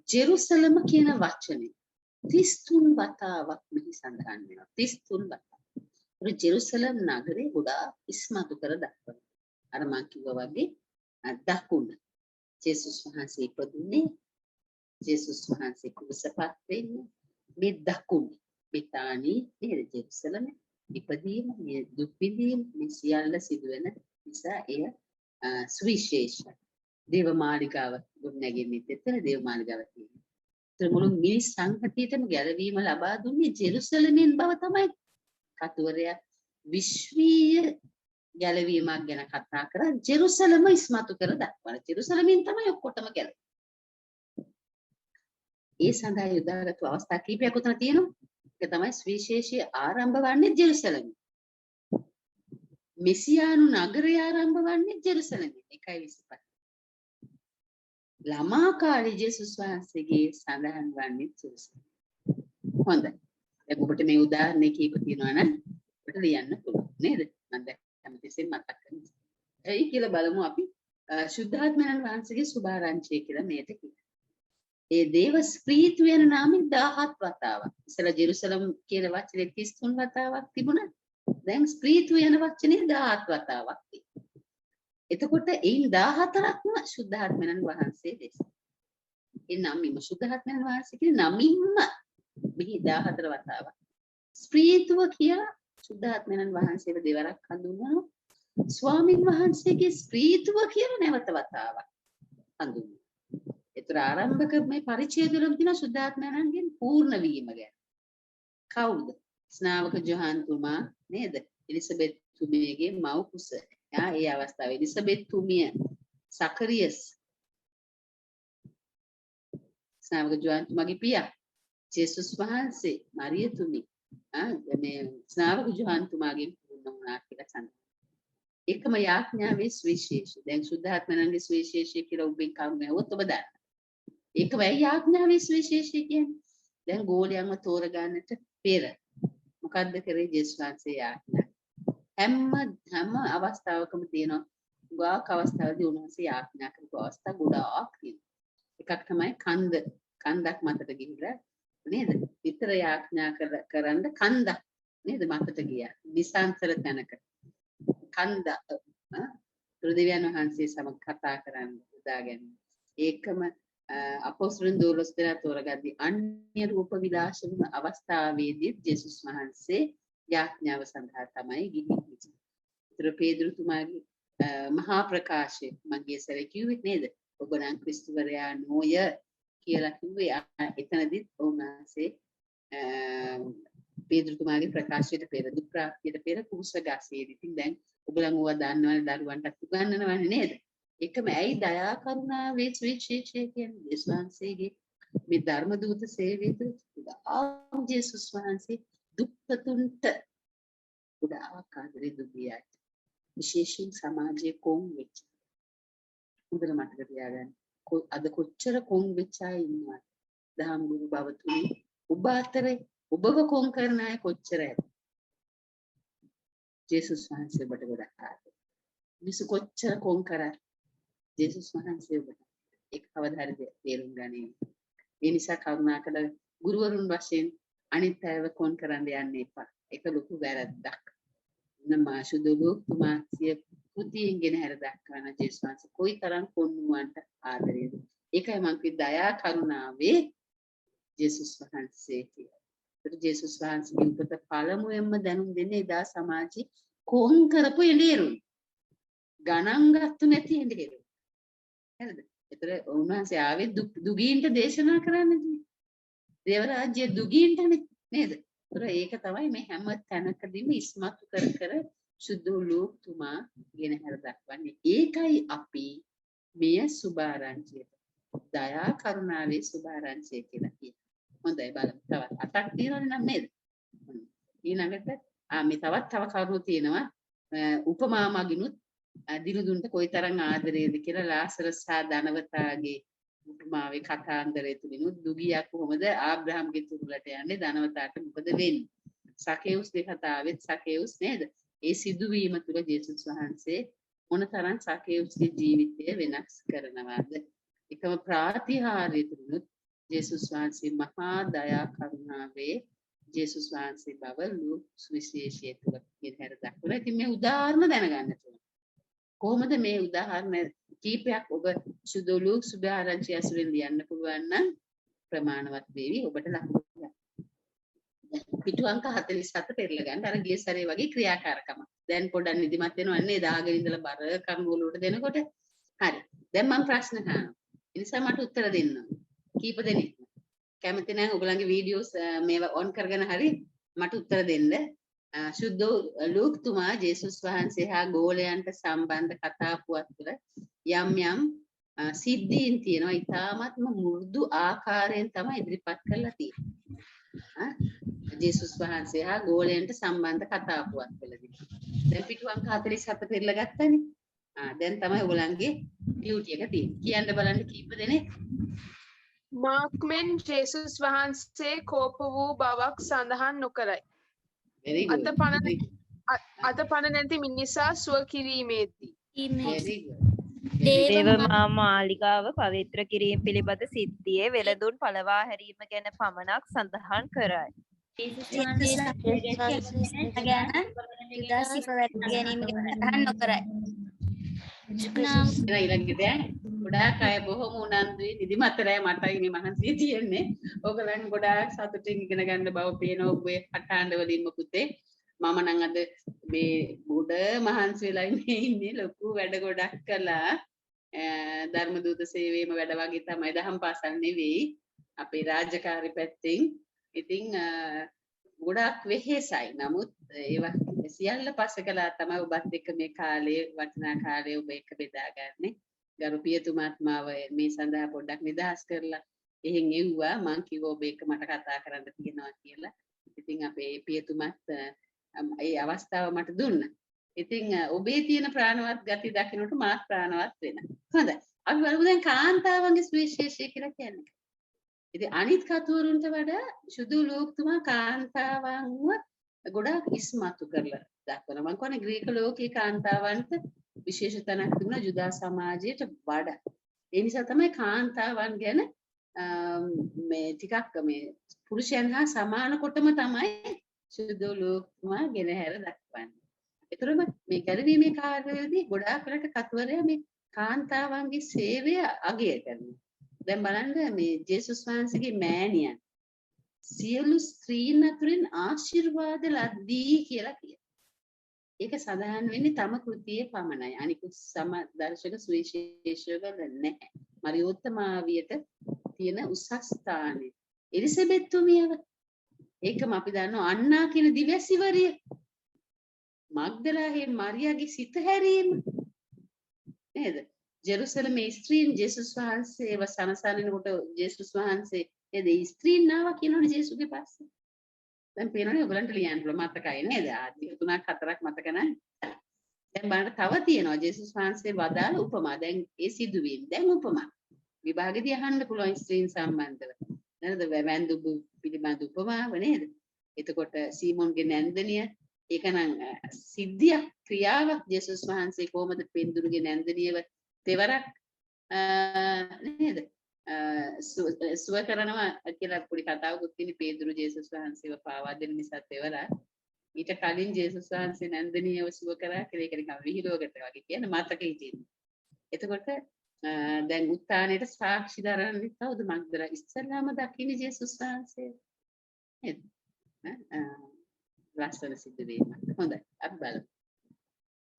ජෙරුසලම කියන වචනේ 33 වතාවක් මෙහි සඳහන් වෙනවා. 33 වතාවක්. ඒ ජෙරුසලම් නගරේ ගොඩාක් ඉස්මතු කර දක්වනවා. අර මම කිව්වා වගේ දකුණ. ජේසුස් වහන්සේ ඉපදුනේ ජේසුස් වහන්සේ කුසපත් වෙන්නේ මේ දකුණ. බෙතානි නේද ජෙරුසලම ඉපදීම මේ දුක් විඳීම මේ සියල්ල සිදුවෙන නිසා එය සුවිශේෂයි. දේවමාලිගාව ගොඩනැගෙන්නේ එතන දේවමාලිගාව තියෙනවා. ඒතර මුළු මිනිස් සංහතියටම ගැලවීම ලබා දුන්නේ ජෙරුසලමෙන් බව තමයි කතුවරයා විශ්වීය ගැලවීමක් ගැන කතා කරා. ජෙරුසලම ඉස්මතු කර දක්වන. ජෙරුසලමෙන් තමයි ඔක්කොටම ගැලවෙන්නේ. ඒ සඳහා යොදාගත්තු අවස්ථා කීපයක් උතන තියෙනවා. තමයි ස්විශේෂී ආරම්භ වන්නේ ජෙරුසලම. මෙසියානු නගරය ආරම්භ වන්නේ ජෙරුසලම 1:25. ළමා කාලේ ජේසුස් වහන්සේගේ සඳහන් වන්නේ ජෙරුසලම. හොඳයි. දැන් ඔබට මේ උදාහරණ කීප තියෙනවා නම් ඔබට ලියන්න පුළුවන් නේද? මම දැන් හැමතිස්සෙම මතක් කරනවා. එයි කියලා බලමු අපි ශුද්ධාත්මයන් වහන්සේගේ සුභාරංචිය කියලා මේකට කියනවා. ඒ දේව ස්ප්‍රීතු වෙන නාමයෙන් 17 වතාවක්. ඉතලා ජෙරුසලම් කියන වචනේ 33 වතාවක් තිබුණා. දැන් ස්ප්‍රීතු වෙන වචනේ 17 වතාවක් තියෙනවා. එතකොට එයින් 14ක්ම ශුද්ධාත්මයන් වහන්සේ දේශනා. ඒ නමින්ම ශුද්ධාත්මයන් වහන්සේ කියන නමින්ම මෙහි 14 වතාවක්. ස්ප්‍රීතුව කියලා ශුද්ධාත්මයන් වහන්සේව දෙවරක් හඳුන්වනවා. ස්වාමින් වහන්සේගේ ස්ප්‍රීතුව කියලා නැවත වතාවක් හඳුන්වනවා. ඒතර ආරම්භක මේ පරිච්ඡේදවල තියෙන ශුද්ධාත්මයන්ගෙන් පූර්ණ වීම ගැන. කවුද? ස්නාවක ජොහාන් තුමා නේද? එලිසබෙත් තුමියගේ මව් කුස. ඒ අවස්ථාවේ එලිසබෙත් තුමිය සකරියස් ස්නාවක ජොහාන් තුමාගේ පියා ජේසුස් වහන්සේ මරිය තුමි මේ ස්නාවක ජොහාන් තුමාගෙන් පූර්ණ වුණා කියලා සඳහන්. එකම යාඥාවේ සුවිශේෂී. දැන් සුද්ධාත්මයන්ගේ සුවිශේෂී කියලා ඔබෙන් කරුණාවොත් ඔබ දන්නවා. ඒකම යාඥාවේ සුවිශේෂී කියන්නේ. දැන් ගෝලයන්ව තෝරගන්නට පෙර මොකද්ද කරේ ජේසුස් වහන්සේ යාඥා? හැම අවස්ථාවකම තියෙනවා. ගාක් අවස්ථාවේදී උන්වහන්සේ යාඥා කරපු අවස්ථා ගොඩාක් තියෙනවා. එකක් තමයි කන්දක් මතට ගිහිල්ලා නේද? විතර යාඥා කරන්න කන්දක් නේද මතට ගියා. නිසංසල තැනක කන්ද දෙවියන් වහන්සේ සමග කතා කරන්න උදාගෙන ඒකම අපොස්තලයන් 12 දෙනා තෝරගද්දී අන්‍ය රූප විලාස වුණ අවස්ථාවේදී ජේසුස් වහන්සේ යාඥාව සඳහා තමයි ගිහින්. ඒතර පේදුරුතුමාගේ මහා ප්‍රකාශය මගේ සැරේ කිව්වේ නේද? ඔබ නම් ක්‍රිස්තුවරයා නොය කියලා කිව්වේ. එතනදිත් උන්වහන්සේ පේදුරුතුමාගේ ප්‍රකාශයට පෙර දුක් ප්‍රාප්තියට පෙර කුසගාසයේදී. ඉතින් දැන් ඔබලන් ඕවා දන්නවනේ දරුවන්ටත් උගන්වනවනේ නේද? ඒකම ඇයි දයා කරුණාවේ සුවිශේෂය කියන්නේ ජේසුස් වහන්සේගේ මේ ධර්ම දූත සේවයට ජේසුස් වහන්සේ දුක්ඛතුන්ට උදාක් ආදරේ දුකියයි. විශේෂයෙන් සමාජයේ කොන් වෙච්ච. උදේ මතක තියාගන්න. අද කොච්චර කොන් වෙච්ච අය ඉන්නවද? දහම් ගුරු බවතුනි ඔබ අතරේ ඔබව කොන් කරන අය කොච්චර ඇද්ද? ජේසුස් වහන්සේ ඔබට ගොඩක් ආදරේ. මිනිස්සු කොච්චර කොන් කරත් ජේසුස් වහන්සේ ඔබට ඒක කවදා හරි තේරුම් ගන්නේ. ඒ නිසා කරුණාකර ගුරුවරුන් වශයෙන් අනිත් අයව කොන් කරන්න යන්න එපා. ඒක ලොකු වැරද්දක්. නමාශුදුලුතුමා සිය කෘතියෙන් ගෙන හැර දක්වන ජේසුස් වහන්සේ කොයිතරම් කොන්නුවන්ට ආදරේද. ඒකයි මම කිව්වේ දයා කරුණාවේ ජේසුස් වහන්සේ කියලා. ඒත් ජේසුස් වහන්සේගේ උපත පළමුවෙන්ම දැනුම් දෙන්නේ එදා සමාජයේ කොන් කරපු එළේරුයි. ගණන් ගත්තු නැති එළේරුයි. හරිද? ඒතර උන්වහන්සේ ආවේ දුගීන්ට දේශනා කරන්නනේ. දේව රාජ්‍ය දුගීන්ටනේ නේද? ඒතර ඒක තමයි මේ හැම තැනකදීම ඉස්මතු කර සුදුලුතුමා ගෙන හැර දක්වන්නේ. ඒකයි අපි මෙය සුභාරංචියට දයා කරුණාවේ සුභාරංචිය කියලා කියනවා. හොඳයි බලමු. තවත් අටක් තියෙනවනේ නම් නේද? ඊළඟට මේ තව කරුණු තියෙනවා. උපමා මගිනුත් දිනුදුන්ට කොයිතරම් ආදරේද කියලා ලාසරස් සහ ධනවතාගේ උපමාවේ කතාන්දරය තුලිනුත් දුගියා කොහොමද ආබ්‍රහම්ගේ තුරුලට යන්නේ ධනවතාට මොකද වෙන්නේ? සකේවුස්ගේ කතාවෙත් සකේවුස් නේද? ඒ සිදුවීම තුළ ජේසුස් වහන්සේ මොනතරම් සකේවුස්ගේ ජීවිතය වෙනස් කරනවාද? එකම ප්‍රාතිහාර්ය තුලිනුත් ජේසුස් වහන්සේ මහා දයා කරුණාවේ ජේසුස් වහන්සේ බව සුවිශේෂී තුල ඉදිරියට දක්වනවා. ඉතින් මේ උදාහරණ දැනගන්න ඕන. කොහොමද මේ උදාහරණ කීපයක් ඔබ සුදුලු සුභාරංචි ඇසුරෙන් ලියන්න පුළුවන් නම් ප්‍රමාණවත් වේවි ඔබට ලකුණු ගන්න. පිටු අංක 47 පෙරලා ගන්න. අර ගිය සැරේ වගේ ක්‍රියාකාරකම. දැන් පොඩ්ඩක් නිදිමත් වෙනවා නේ දාගෙන ඉඳලා බර කරුණු වලට දෙනකොට. හරි. දැන් මම ප්‍රශ්න අහනවා. ඒ නිසා මට උත්තර දෙන්න ඕන. කීප දෙනෙක්. කැමති නම් ඔයගලගේ වීඩියෝස් මේවා ඔන් කරගෙන හරි මට උත්තර දෙන්න. සුද්ධ ලූක්තුමා ජේසුස් වහන්සේ හා ගෝලයන්ට සම්බන්ධ කතා පුවත් තුළ යම් සිද්ධීන් තියෙනවා. ඊටාත්ම මෘදු ආකාරයෙන් තමයි ඉදිරිපත් කරලා තියෙන්නේ. ජේසුස් වහන්සේ හා ගෝලයන්ට සම්බන්ධ කතා පුවත් වලදී. දැන් පිටු අංක 47 පෙරලා ගත්තනේ. දැන් තමයි ඔයගොල්ලන්ගේ ඩියුටි එක තියෙන්නේ. කියන්න බලන්න කීප දෙනෙක්. මාක්මෙන් ජේසුස් වහන්සේ කෝප වූ බවක් සඳහන් නොකරයි. very good. අතපන නැති මිනිසා සුව කිරීමේදී. very good. දේව මාලිගාව පවිත්‍ර කිරීම පිළිබඳ සිද්ධියේ වෙළඳුන් පළවා හැරීම ගැන පමණක් සඳහන් කරයි. ඊළඟට ගොඩාක් අය බොහොම උනන්දුයි නිදිමතරයි මටයි මේ මහන්සිය තියෙන්නේ. ඕගලන් ගොඩාක් සතුටින් ඉගෙන ගන්න බව පේනවා ඔබේ කටහඬ වලින්ම පුතේ. මම නම් අද මේ බුඩ මහන්සි වෙලා ඉන්නේ ලොකු වැඩ ගොඩක් කළා. ධර්ම දූත සේවයේම වැඩ වගේ තමයි දහම් පාසල් නෙවෙයි අපේ රාජකාරී පැත්තෙන්. ඉතින් ගොඩක් වෙහෙසයි. නමුත් ඒවා සියල්ල පස්සේ කළා තමයි ඔබත් එක්ක මේ කාලේ වටිනා කාලේ ඔබ එක්ක බෙදාගන්නේ. ගරු පියතුමාත් මාව මේ සඳහා පොඩ්ඩක් නිදහස් කරලා එහෙන් එව්වා. මං කිව්වා ඔබ එක්ක මට කතා කරන්න තියෙනවා කියලා. ඉතින් අපේ පියතුමාත් ඒ අවස්ථාව මට දුන්නා. ඉතින් ඔබේ තියෙන ප්‍රාණවත් ගති දකින්නට මාත් ප්‍රාණවත් වෙනවා. හොඳයි. අපි බලමු දැන් කාන්තාවන්ගේ සුවිශේෂය කියලා කියන්නේ. ඉතින් අනිත් කතුවරුන්ට වඩා සුදු ලෝකතුමා කාන්තාවන්ව ගොඩාක් ඉස්මතු කරලා දක්වනවා. මම කියන්නේ ග්‍රීක ලෝකයේ කාන්තාවන්ට විශේෂ තැනක් තිබුණා ජුදා සමාජයට වඩා. ඒ නිසා තමයි කාන්තාවන් ගැන මේ ටිකක් මේ පුරුෂයන් හා සමාන කොටම තමයි සුදු ලෝකතුමා ගෙනහැර දක්වන්නේ. ඒතරම මේ ගැලවීමේ කාර්යයේදී ගොඩාක් වෙලට කතුවරයා මේ කාන්තාවන්ගේ සේවය අගය කරනවා. දැන් බලන්න මේ ජේසුස් වහන්සේගේ මෑණියන් සියලු ස්ත්‍රීන් අතුරින් ආශිර්වාද ලද්දී කියලා කියනවා. ඒක සඳහන් වෙන්නේ තම කෘතියේ පමණයි. අනිකුත් සමදර්ශක සුවිශේෂවල නැහැ. මරියෝත්තමාවියට තියෙන උසස් ස්ථානය. එලිසබෙත් තුමියව ඒකම අපි දන්නවා අන්නා කියන දිවැසිවරිය. මග්දලාහේ මරියාගේ සිත හැරීම නේද? ජෙරුසලමේ ස්ත්‍රීන් ජේසුස් වහන්සේව සනසනනකොට ජේසුස් වහන්සේ නේද ස්ත්‍රීන් නාවා කියනවනේ ජේසුස්ගේ පස්සේ. දැන් පේනවනේ ඔයගලන්ට ලියන්න පුළුවන් මතකයි නේද? ආදී 3-4ක් මතක නැහැ. දැන් බලන්න තව තියෙනවා ජේසුස් වහන්සේ වදාළ උපමා. දැන් ඒ සිදුවීම්. දැන් උපමා. විභාගෙදී අහන්න පුළුවන් ස්ත්‍රීන් සම්බන්ධව. නේද? වැඳුම් පිළිබඳ උපමාව නේද? එතකොට සීමොන්ගේ නැන්දනිය ඒක නම් සිද්ධියක් ක්‍රියාවක් ජේසුස් වහන්සේ කොහොමද පෙන්දුරුගේ නැන්දනියව තෙවරක් නේද සුව කරනවා කියලා පොඩි කතාවකුත් තියෙන පේදුරු ජේසුස් වහන්සේව පාවා දෙන්න නිසා තෙවරක් ඊට කලින් ජේසුස් වහන්සේ නැන්දනියව සුව කරා කියලා ඒක නිකන් විහිළුවකට වගේ කියන මතකෙ හිටින්නේ. එතකොට දැන් උත්තානයට සාක්ෂි දරන්නේ කවුද? මග්දලා ඉස්සල්ලාම දකින්නේ ජේසුස් වහන්සේ නේද? ලස්සන සිදුවීමක්. හොඳයි. අපි බලමු.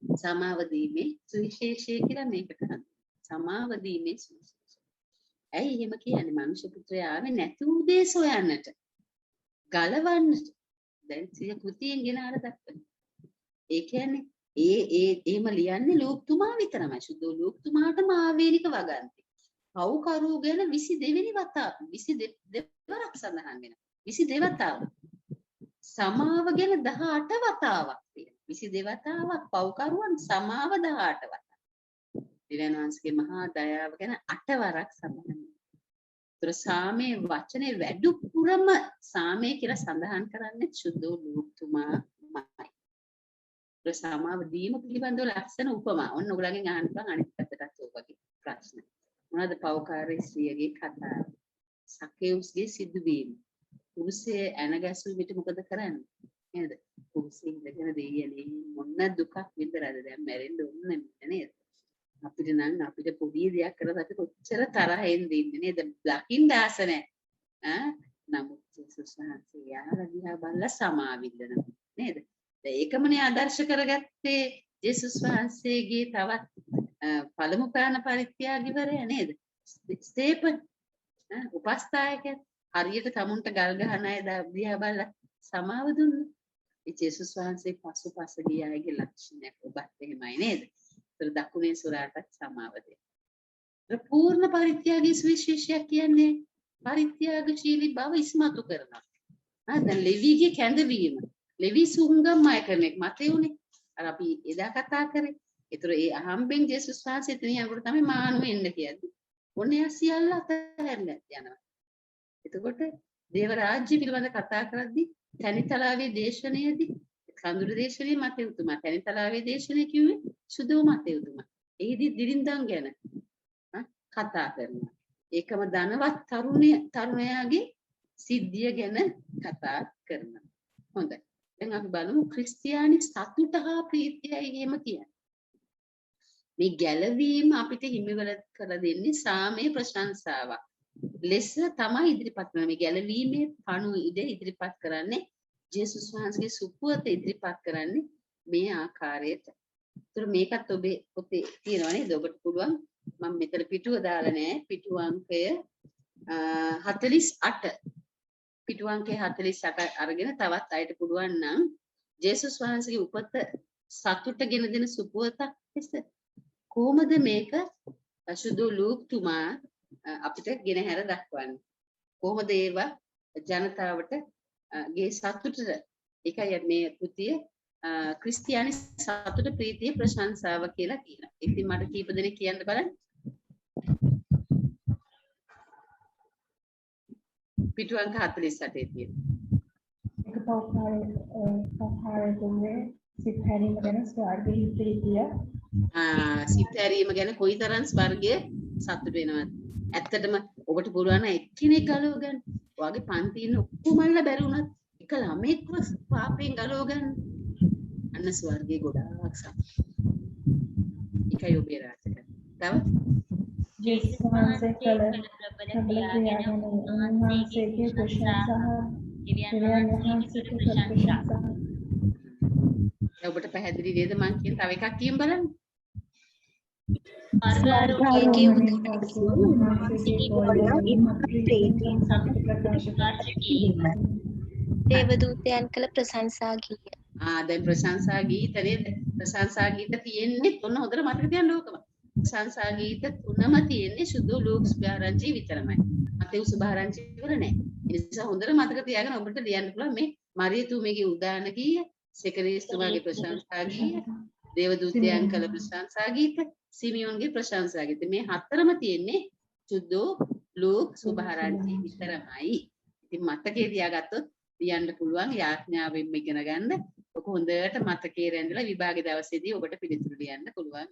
සමාව දීමේ සුවිශේෂය කියලා මේකට හඳුන්වනවා. සමාව දීමේ සුවිශේෂය. ඇයි එහෙම කියන්නේ? මනුෂ්‍ය පුත්‍රයා ආවේ නැති වූ දේ සොයන්නට. ගලවන්නට. දැන් සිය කෘතියෙන් ගෙන ආර දක්වන. ඒ කියන්නේ එහෙම ලියන්නේ ලෝකතුමා විතරමයි. සුදු ලෝකතුමාටම ආවේනික වගන්ති. පව්කරු ගැන 22 වෙනි වතාව 22 වරක් සඳහන් වෙනවා. 22 වතාව. සමාව ගැන 18 වතාවක් තියෙනවා. 22 වතාවක් පව්කරුවන් සමාව 18 වතාවක්. දෙවියන් වහන්සේගේ මහා දයාව ගැන 8 වරක් සඳහන් වෙනවා. ඒතර සාමේ වචනේ වැඩිපුරම සාමේ කියලා සඳහන් කරන්නේ සුදු ලෝකතුමාමයි. ඒතර සමාව දීම පිළිබඳව ලස්සන උපමා. ඔන්න ඔයගලගෙන් අහන්න පුළුවන් අනිත් පැත්තටත් ඔය වගේ ප්‍රශ්න. මොනවද පව්කාරී ස්ත්‍රියගේ කතාව? සකේවුස්ගේ සිදුවීම. පුරුෂය ඇනගැසු විට මොකද කරන්නේ නේද? පුරුෂය ඉඳගෙන දෙයියනේ මොන දුකක් විඳලාද දැන් මැරෙන්න ඕනේ නේද? අපිට නම් අපිට පොඩි දෙයක් කරලා අපි කොච්චර තරහෙන් දෙන්නේ නේද? දකින්න ආස නැහැ. නමුත් ජේසුස් වහන්සේ යාලා දිහා බලලා සමාවිල්ලන නේද? ඒකමනේ ආදර්ශ කරගත්තේ ජේසුස් වහන්සේගේ තවත් පළමු ප්‍රාණ පරිත්‍යාගිවරය නේද? ස්තේපන් උපස්ථායකයා හරියට තමුන්ට ගල් ගහන අය දිහා බලලා සමාව දුන්නා. ඒ ජේසුස් වහන්සේ පසුපස ගිය අයගේ ලක්ෂණයක් ඔබත් එහෙමයි නේද? ඒතර දකුණේ සුරාටත් සමාව දෙන්න. පූර්ණ පරිත්‍යාගයේ සුවිශේෂයක් කියන්නේ පරිත්‍යාගශීලී බව ඉස්මතු කරනවා. දැන් ලෙවිගේ කැඳවීම. ලෙවි සුංගම් අය කරන එක මතේ උනේ. අර අපි එදා කතා කරේ. ඒතර ඒ අහම්බෙන් ජේසුස් වහන්සේ එතන යනකොට තමයි මානු එන්න කියන්නේ. ඔන්න එයා සියල්ල අතහැරලා යනවා. එතකොට දේව රාජ්‍ය පිළිබඳ කතා කරද්දී තනිතලාවේ දේශනයේදී කඳුළු දේශනයේ මතයුතුමා තනිතලාවේ දේශනය කිව්වේ සුදෝ මතයුතුමා. එහිදී දිරින්දන් ගැන කතා කරනවා. ඒකම ධනවත් තරුණයාගේ සිද්ධිය ගැන කතා කරනවා. හොඳයි. දැන් අපි බලමු ක්‍රිස්තියානි සතුට හා ප්‍රීතියයි එහෙම කියන්නේ. මේ ගැලවීම අපිට හිමිවල කර දෙන්නේ සාමයේ ප්‍රශංසාවක් ලෙස තමයි ඉදිරිපත් කරන්නේ. මේ ගැලවීමේ පණුවිඩ ඉදිරිපත් කරන්නේ ජේසුස් වහන්සේගේ සුපුවත ඉදිරිපත් කරන්නේ මේ ආකාරයට. ඒතර මේකත් ඔබේ පොතේ තියෙනවා නේද? ඔබට පුළුවන් මම මෙතන පිටුව දාලා නැහැ. පිටුව අංකය 48. පිටුව අංකය 48 අරගෙන තවත් අයට පුළුවන් නම් ජේසුස් වහන්සේගේ උපත සතුට ගෙන දෙන සුපුවතක් ලෙස කොහොමද මේක සුදු ලූක්තුමා අපිට ගෙනහැර දක්වන්නේ? කොහොමද ඒවා ජනතාවට ගේ සතුටට ඒකයි මේ කෘතිය ක්‍රිස්තියානි සතුට ප්‍රීතිය ප්‍රශංසාව කියලා කියනවා. ඉතින් මට කීප දෙනෙක් කියන්න බලන්න. පිටු අංක 48 තියෙන. එක පෞකාරයේ සිත් හැරීම ගැන ස්වර්ගයේ ප්‍රීතිය. සිත් හැරීම ගැන කොයිතරම් ස්වර්ගයේ සතුට වෙනවද? ඇත්තටම ඔබට පුළුවන් නම් එක්කෙනෙක් ගලව ගන්න. ඔයාගේ පන්තියේ ඉන්න ඔක්කොමල්ලා බැරි වුණත් එක ළමෙක්ව පාපයෙන් ගලව ගන්න. අන්න ස්වර්ගයේ ගොඩාක් සතුට. ඒකයි ඔබේ රාජකම්. තව ජේසුස් වහන්සේ කළ ක්‍රියාවන් උන්වහන්සේගේ ප්‍රශංසා දෙවියන් වහන්සේගේ ප්‍රශංසා. ඔබට පැහැදිලි නේද මං කියන තව එකක් කියමු බලන්න. දේවදූතයන් කළ ප්‍රශංසා ගීය. දැන් ප්‍රශංසා ගීත නේද? ප්‍රශංසා ගීත තියෙන්නේ ඔන්න හොඳට මතක තියාගන්න ඕකම. ප්‍රශංසා ගීත තුනම තියෙන්නේ සුදු ලූක්ස් බාරංචි විතරමයි. මතෙව්ස් බාරංචි වල නැහැ. ඒ නිසා හොඳට මතක තියාගෙන ඔබට ලියන්න පුළුවන් මේ මරියතුමේගේ උදාන ගීය, සෙකරියස්තුමාගේ ප්‍රශංසා ගීය, දේවදූතයන් කළ ප්‍රශංසා ගීත, සිමියෝන්ගේ ප්‍රශංසා ගීත. මේ හතරම තියෙන්නේ සුදු ලූක්ස් බාරංචි විතරමයි. ඉතින් මතකේ තියාගත්තොත් ලියන්න පුළුවන් යාඥාවෙන් ඉගෙන ගන්න. ඔක හොඳට මතකේ රැඳලා විභාග දවසේදී ඔබට පිළිතුරු ලියන්න පුළුවන්.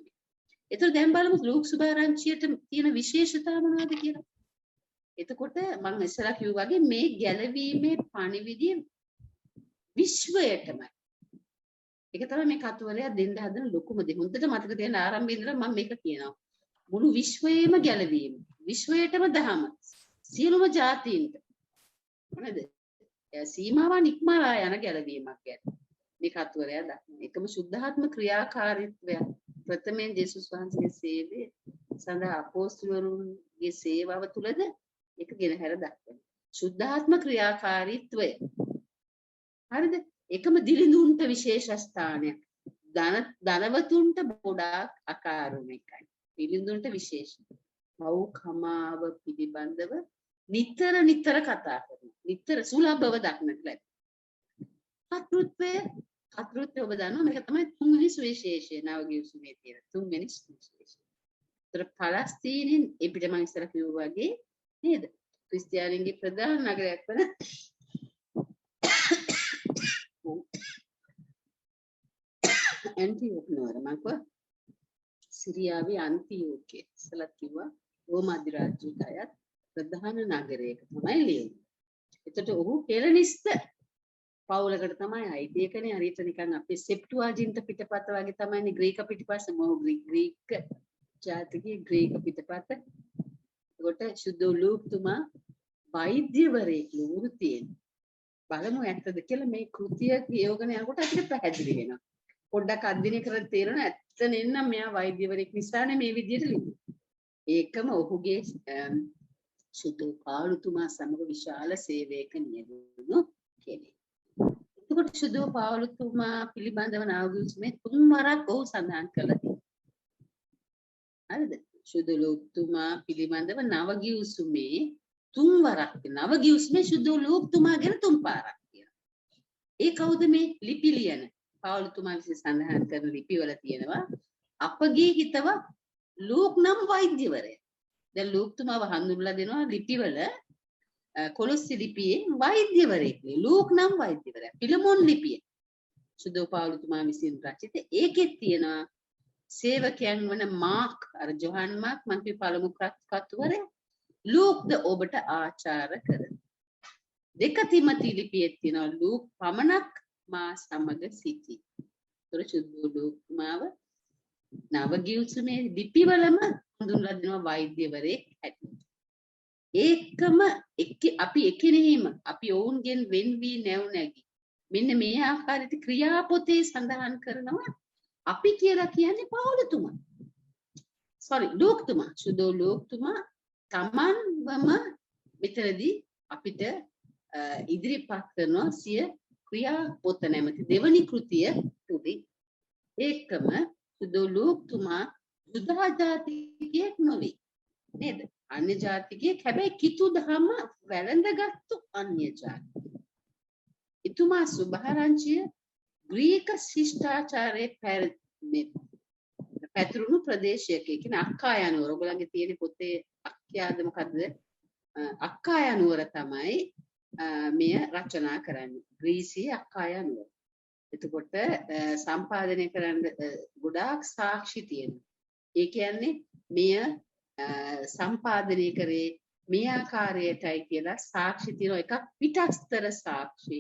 ඒතර දැන් බලමු ලූක්ස් බාරංචියට තියෙන විශේෂතාව මොනවද කියලා. එතකොට මම ඉස්සලා කිව්වා වගේ මේ ගැලවීමේ පණිවිඩය විශ්වයටමයි. ඒක තමයි මේ කතුවරයා දෙන්න හදන ලොකුම දේ. හොඳට මතක තියාගන්න ආරම්භයේ ඉඳලා මම මේක කියනවා. මුළු විශ්වයේම ගැලවීම. විශ්වයටම දහම. සියලුම ජාතීන්ට. මොනද? සීමාවන් ඉක්මවා යන ගැලවීමක් ගැන. මේ කතුවරයා දක්වන. එකම සුද්ධාත්ම ක්‍රියාකාරීත්වය ප්‍රථමයෙන් ජේසුස් වහන්සේගේ සේවය සඳහා අපෝස්තලවරුන්ගේ සේවාව තුළද ඒක ගෙනහැර දක්වන. සුද්ධාත්ම ක්‍රියාකාරීත්වය. හරිද? එකම දිලිඳුන්ට විශේෂ ස්ථානයක්. ධනවතුන්ට ගොඩාක් අකාරුම එකයි. දිලිඳුන්ට විශේෂ. පව්කමාව පිළිබඳව නිතර කතා කරනවා. නිතර සුලභව දක්නට ලැබෙනවා. කතෘත්වය ඔබ දන්නවා මේක තමයි තුන්වෙනි සුවිශේෂය නවගිවිසුමේ තියෙන තුන්වෙනි සුවිශේෂය. ඒතර පලස්තීනෙන් එපිට මම ඉස්සර කිව්වා වගේ නේද? ක්‍රිස්තියානින්ගේ ප්‍රධාන නගරයක් වන ඇන්ටියෝක් නුවර මම සිරියාවේ අන්තියෝකේ ඉස්සලා කිව්වා රෝම අධිරාජ්‍යයට අයත් ප්‍රධාන නගරයක තමයි ලියන්නේ. එතකොට ඔහු හෙලනිස්ත පවුලකට තමයි අයිති. ඒකනේ හරියට නිකන් අපේ සෙප්ටුවාජින්ත පිටපත වගේ තමයිනේ ග්‍රීක පිටපත මොහු ග්‍රීක ජාතිකයේ ග්‍රීක පිටපත. ඒකට සුදු ලූක්තුමා වෛද්‍යවරයෙක් ලුරු තියෙන. බලමු ඇත්තද කියලා මේ කෘතිය කියවගෙන යනකොට අපිට පැහැදිලි වෙනවා. පොඩ්ඩක් අධ්‍යයනය කරලා තේරෙනවා ඇත්ත නෙන්නම් මෙයා වෛද්‍යවරයෙක් නිසානේ මේ විදිහට ලිව්වේ. ඒකම ඔහුගේ සුදු පාළුතුමා සමග විශාල සේවයක නියැලුණු කෙනෙක්. එතකොට සුදු පාළුතුමා පිළිබඳව නවගිවිසුමේ තුන්වරක් ඔහු සඳහන් කළා තියෙනවා. හරිද? සුදු ලූක්තුමා පිළිබඳව නවගිවිසුමේ තුන්වරක් නවගිවිසුමේ සුදු ලූක්තුමා ගැන තුන් පාරක්. ඒ කවුද මේ ලිපි ලියන? පාවුලුතුමා විසින් සඳහන් කරන ලිපිවල තියෙනවා අපගේ හිතවත් ලූක් නම් වෛද්‍යවරයා. දැන් ලූක්තුමාව හඳුන්වලා දෙනවා ලිපිවල කොලොස්සි ලිපියේ වෛද්‍යවරයෙක් නේ. ලූක් නම් වෛද්‍යවරයා. පිලමොන් ලිපිය සුදෝ පාවුලුතුමා විසින් රචිත. ඒකෙත් තියෙනවා සේවකයන් වන මාක් අර ජොහන් මාක් මං කිව්ව පළමු කතුවරයා. ලූක්ද ඔබට ආචාර කරන. දෙක තිමති ලිපියේ තියෙනවා ලූක් පමණක් මා සමග සිටි. ඒතර සුදෝ ලූක්මාව නවගිවිසුමේ ලිපිවලම හඳුන්වලා දෙනවා වෛද්‍යවරයෙක් හැටියට. ඒකම අපි එකිනෙහිම අපි ඔවුන්ගෙන් වෙන් වී නැව් නැගි. මෙන්න මේ ආකාරයට ක්‍රියාපොතේ සඳහන් කරනවා අපි කියලා කියන්නේ පාවුලුතුමා. ලූක්තුමා. සුදෝ ලූක්තුමා තමන්වම මෙතනදී අපිට ඉදිරිපත් කරනවා සිය ක්‍රියාපොත නැමැති දෙවනි කෘතිය තුලින්. ඒකම සුදෝ ලූක්තුමා යුදා ජාතිකයෙක් නොවේ. නේද? අන්‍ය ජාතිකයෙක් හැබැයි කිතු දහම වැළඳගත්තු අන්‍ය ජාතිකයෙක්. එතුමා සුභාරංචිය ග්‍රීක ශිෂ්ටාචාරයේ පැතුරුණු ප්‍රදේශයක. ඒ කියන්නේ අක්කායා නුවර. ඔයගොල්ලන්ගේ තියෙන පොතේ අක්කියාද මොකද්ද? අක්කායා නුවර තමයි මෙය රචනා කරන්නේ. ග්‍රීසියේ අක්කායා නුවර. එතකොට සම්පාදනය කරන්න ගොඩාක් සාක්ෂි තියෙනවා. ඒ කියන්නේ මෙය සම්පාදනය කරේ මේ ආකාරයටයි කියලා සාක්ෂි තියෙනවා. එකක් පිටස්තර සාක්ෂි.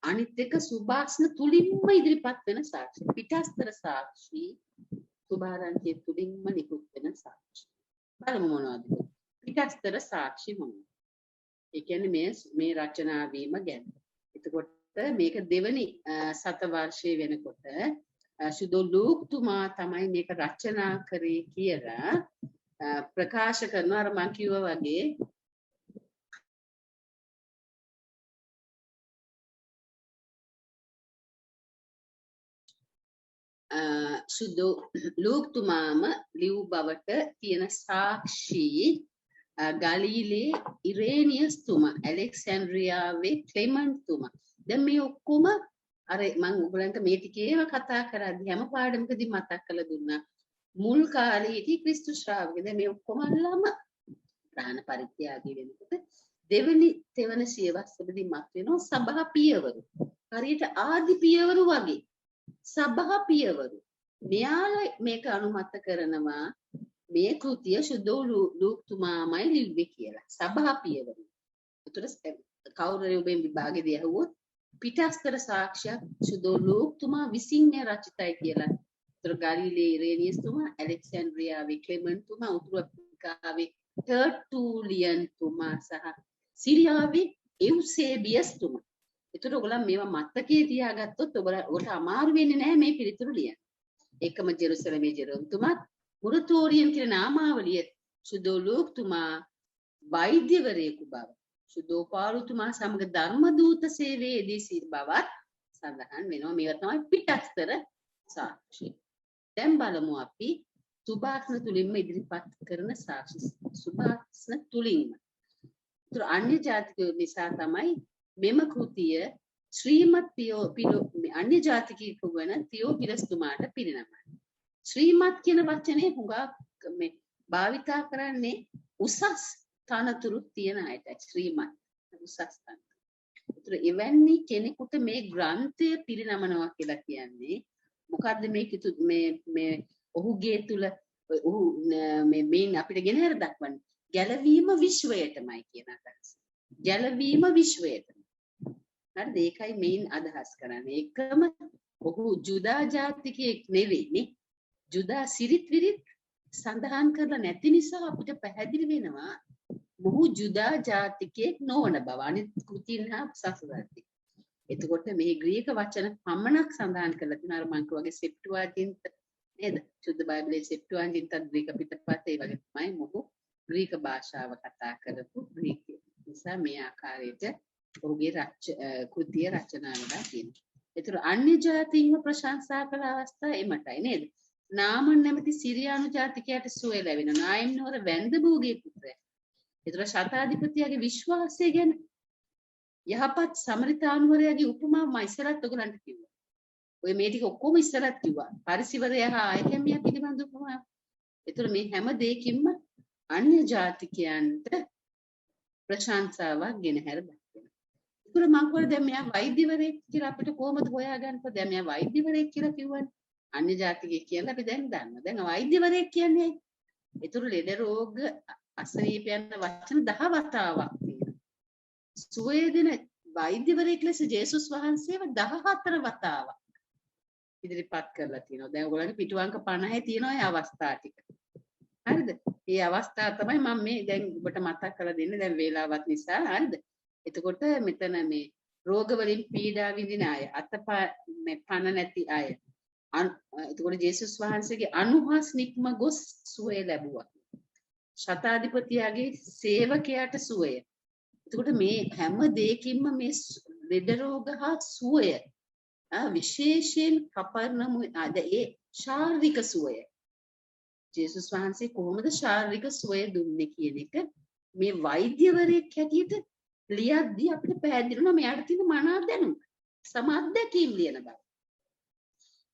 අනිත් එක සුභාෂ්ණ තුලින්ම ඉදිරිපත් වෙන සාක්ෂි. පිටස්තර සාක්ෂි සුභාරංචිය තුලින්ම නිකුත් වෙන සාක්ෂි. බලමු මොනවද? පිටස්තර සාක්ෂි මොනවද? ඒ කියන්නේ මේ රචනා වීම ගැන. එතකොට මේක දෙවනි සත වර්ෂයේ වෙනකොට සුදෝ ලූක්තුමා තමයි මේක රචනා කරේ කියලා ප්‍රකාශ කරනවා. අර මම කිව්වා වගේ සුදෝ ලූක්තුමාම ලිව් බවට තියෙන සාක්ෂි ගලීලේ ඉරේනියස් තුමා, ඇලෙක්සැන්ඩ්‍රියාවේ ක්ලෙමන්ට් තුමා. දැන් මේ ඔක්කොම අර මම ඔයගලන්ට මේ ටිකේම කතා කරද්දි හැම පාඩමකදී මතක් කරලා දුන්නා. මුල් කාලේ හිටි ක්‍රිස්තු ශ්‍රාවකයෝ. දැන් මේ ඔක්කොම අල්ලම ප්‍රාණ පරිත්‍යාගී වෙනකොට තෙවන සියවස්වලදී මත වෙනවා සභා පියවරු. හරියට ආදි පියවරු වගේ. සභා පියවරු. මෙයාලා මේක අනුමත කරනවා මේ කෘතිය සුදෝ ලූක්තුමාමයි ලිව්වේ කියලා. සභා පියවරු. ඒතර කවුරුරි ඔබෙන් විභාගෙදී අහුවොත් පිටස්තර සාක්ෂියක් සුදෝ ලූක්තුමා විසින් රචිතයි කියලා. ඒතර ගලීලේ ඉරේනියස් තුමා, ඇලෙක්සැන්ඩ්‍රියාවේ ක්ලෙමන්ට් තුමා, උතුරු අප්‍රිකාවේ ටර්ටූලියන් තුමා සහ සිරියාවේ එව්සේබියස් තුමා. ඒතර ඔයගොල්ලන් මේවා මතකයේ තියාගත්තොත් ඔබට අමාරු වෙන්නේ නැහැ මේ පිළිතුරු ලියන්න. එකම ජෙරුසලමේ ජෙරෝම් තුමා මුරතෝරියන් කියන නාමාවලිය සුදෝ ලූක්තුමා වෛද්‍යවරයෙකු බව, සුදෝ පාවුලුතුමා සමග ධර්ම දූත සේවයේදී සිට බවත් සඳහන් වෙනවා. මේවා තමයි පිටස්තර සාක්ෂි. දැන් බලමු අපි සුභාෂ්ණ තුලින්ම ඉදිරිපත් කරන සාක්ෂි. සුභාෂ්ණ තුලින්ම. ඒතර අන්‍ය ජාතිකයෝ නිසා තමයි මෙම කෘතිය ශ්‍රීමත් අන්‍ය ජාතිකයෙකු වන තියෝෆිලස් තුමාට පිරිනමන්නේ. ශ්‍රීමත් කියන වචනේ හුඟක් මේ භාවිතා කරන්නේ උසස් තනතුරු තියෙන අයට. ශ්‍රීමත් උසස් තනතුරු. ඒතර එවැනි කෙනෙකුට මේ ග්‍රන්ථය පිරිනමනවා කියලා කියන්නේ මොකද්ද මේ ඔහුගේ තුල ඔහු මේ අපිට ගෙනහැර දක්වන්නේ ගැලවීම විශ්වයටමයි කියන අදහස. ගැලවීම විශ්වයටම. හරිද? ඒකයි මේන් අදහස් කරන්නේ. එකම ඔහු ජුදා ජාතිකයෙක් නෙවෙයි නේ. ජුදා සිරිත් විරිත් සඳහන් කරලා නැති නිසා අපිට පැහැදිලි වෙනවා මොහු ජුදා ජාතිකයෙක් නොවන බව. අනිත් කෘතින් හා සසඳති. එතකොට මේ ග්‍රීක වචන පමණක් සඳහන් කරලා තියෙනවා. අර මං වගේ සෙප්ටුවාජින්ත නේද? සුද්ධ බයිබලයේ සෙප්ටුවාජින්ත ග්‍රීක පිටපත ඒ වගේ තමයි මොහු ග්‍රීක භාෂාව කතා කරපු ග්‍රීකයෙක්. නිසා මේ ආකාරයට ඔහුගේ කෘතිය රචනා වෙලා තියෙනවා. ඒතර අන්‍ය ජාතීන්ව ප්‍රශංසා කළ අවස්ථා එමටයි නේද? නාමන් නැමැති සිරියානු ජාතිකයාට සුවය ලැබෙනවා. නායම් නුවර වැන්දබූගේ පුත්‍රයා. ඒතර ශතාධිපතියාගේ විශ්වාසය ගැන යහපත් සමරිතානුවරයාගේ උපමාව මම ඉස්සරහත් ඔයගලන්ට කිව්වා. ඔය මේ ටික ඔක්කොම ඉස්සරහත් කිව්වා. පරිසිවරයා හා ආයකමියා පිළිබඳ උපමාව. ඒතර මේ හැම දෙයකින්ම අන්‍ය ජාතිකයන්ට ප්‍රශංසාවක් ගෙනහැර දක්වනවා. ඒතර මම කිව්වා දැන් මෙයා වෛද්‍යවරයෙක් කියලා අපිට කොහොමද හොයාගන්නද? දැන් මෙයා වෛද්‍යවරයෙක් කියලා කිව්වනේ. අන්‍ය ජාතිකයෙක් කියලා අපි දැන් දන්නවා. දැන් වෛද්‍යවරයෙක් කියන්නේ ඇයි? ඒතර ලෙඩ රෝග අසනීප යන වචන 10 වතාවක් තියෙනවා. සුවය දෙන වෛද්‍යවරයෙක් ලෙස ජේසුස් වහන්සේව 14 වතාවක් ඉදිරිපත් කරලා තියෙනවා. දැන් ඔයගොල්ලන්ගේ පිටුවංක 50 තියෙනවා ඒ අවස්ථා ටික. හරිද? මේ අවස්ථාව තමයි මම මේ දැන් ඔබට මතක් කරලා දෙන්නේ දැන් වේලාවත් නිසා. හරිද? එතකොට මෙතන මේ රෝග වලින් පීඩා විඳින අය, මේ පණ නැති අය. එතකොට ජේසුස් වහන්සේගේ අනුහස් නික්ම ගොස් සුවය ලැබුවා. ශතාධිපතියාගේ සේවකයාට සුවය. එතකොට මේ හැම දෙයකින්ම මේ ලෙඩ රෝග හා සුවය විශේෂයෙන් කපර්නමු ආද ඒ ශාරීරික සුවය. ජේසුස් වහන්සේ කොහොමද ශාරීරික සුවය දුන්නේ කියන එක මේ වෛද්‍යවරයෙක් හැටියට ලියද්දී අපිට පැහැදිලි වෙනවා මෙයාට තියෙන මනා දැනුම. සමාධ්‍යකීම් ලියන බව.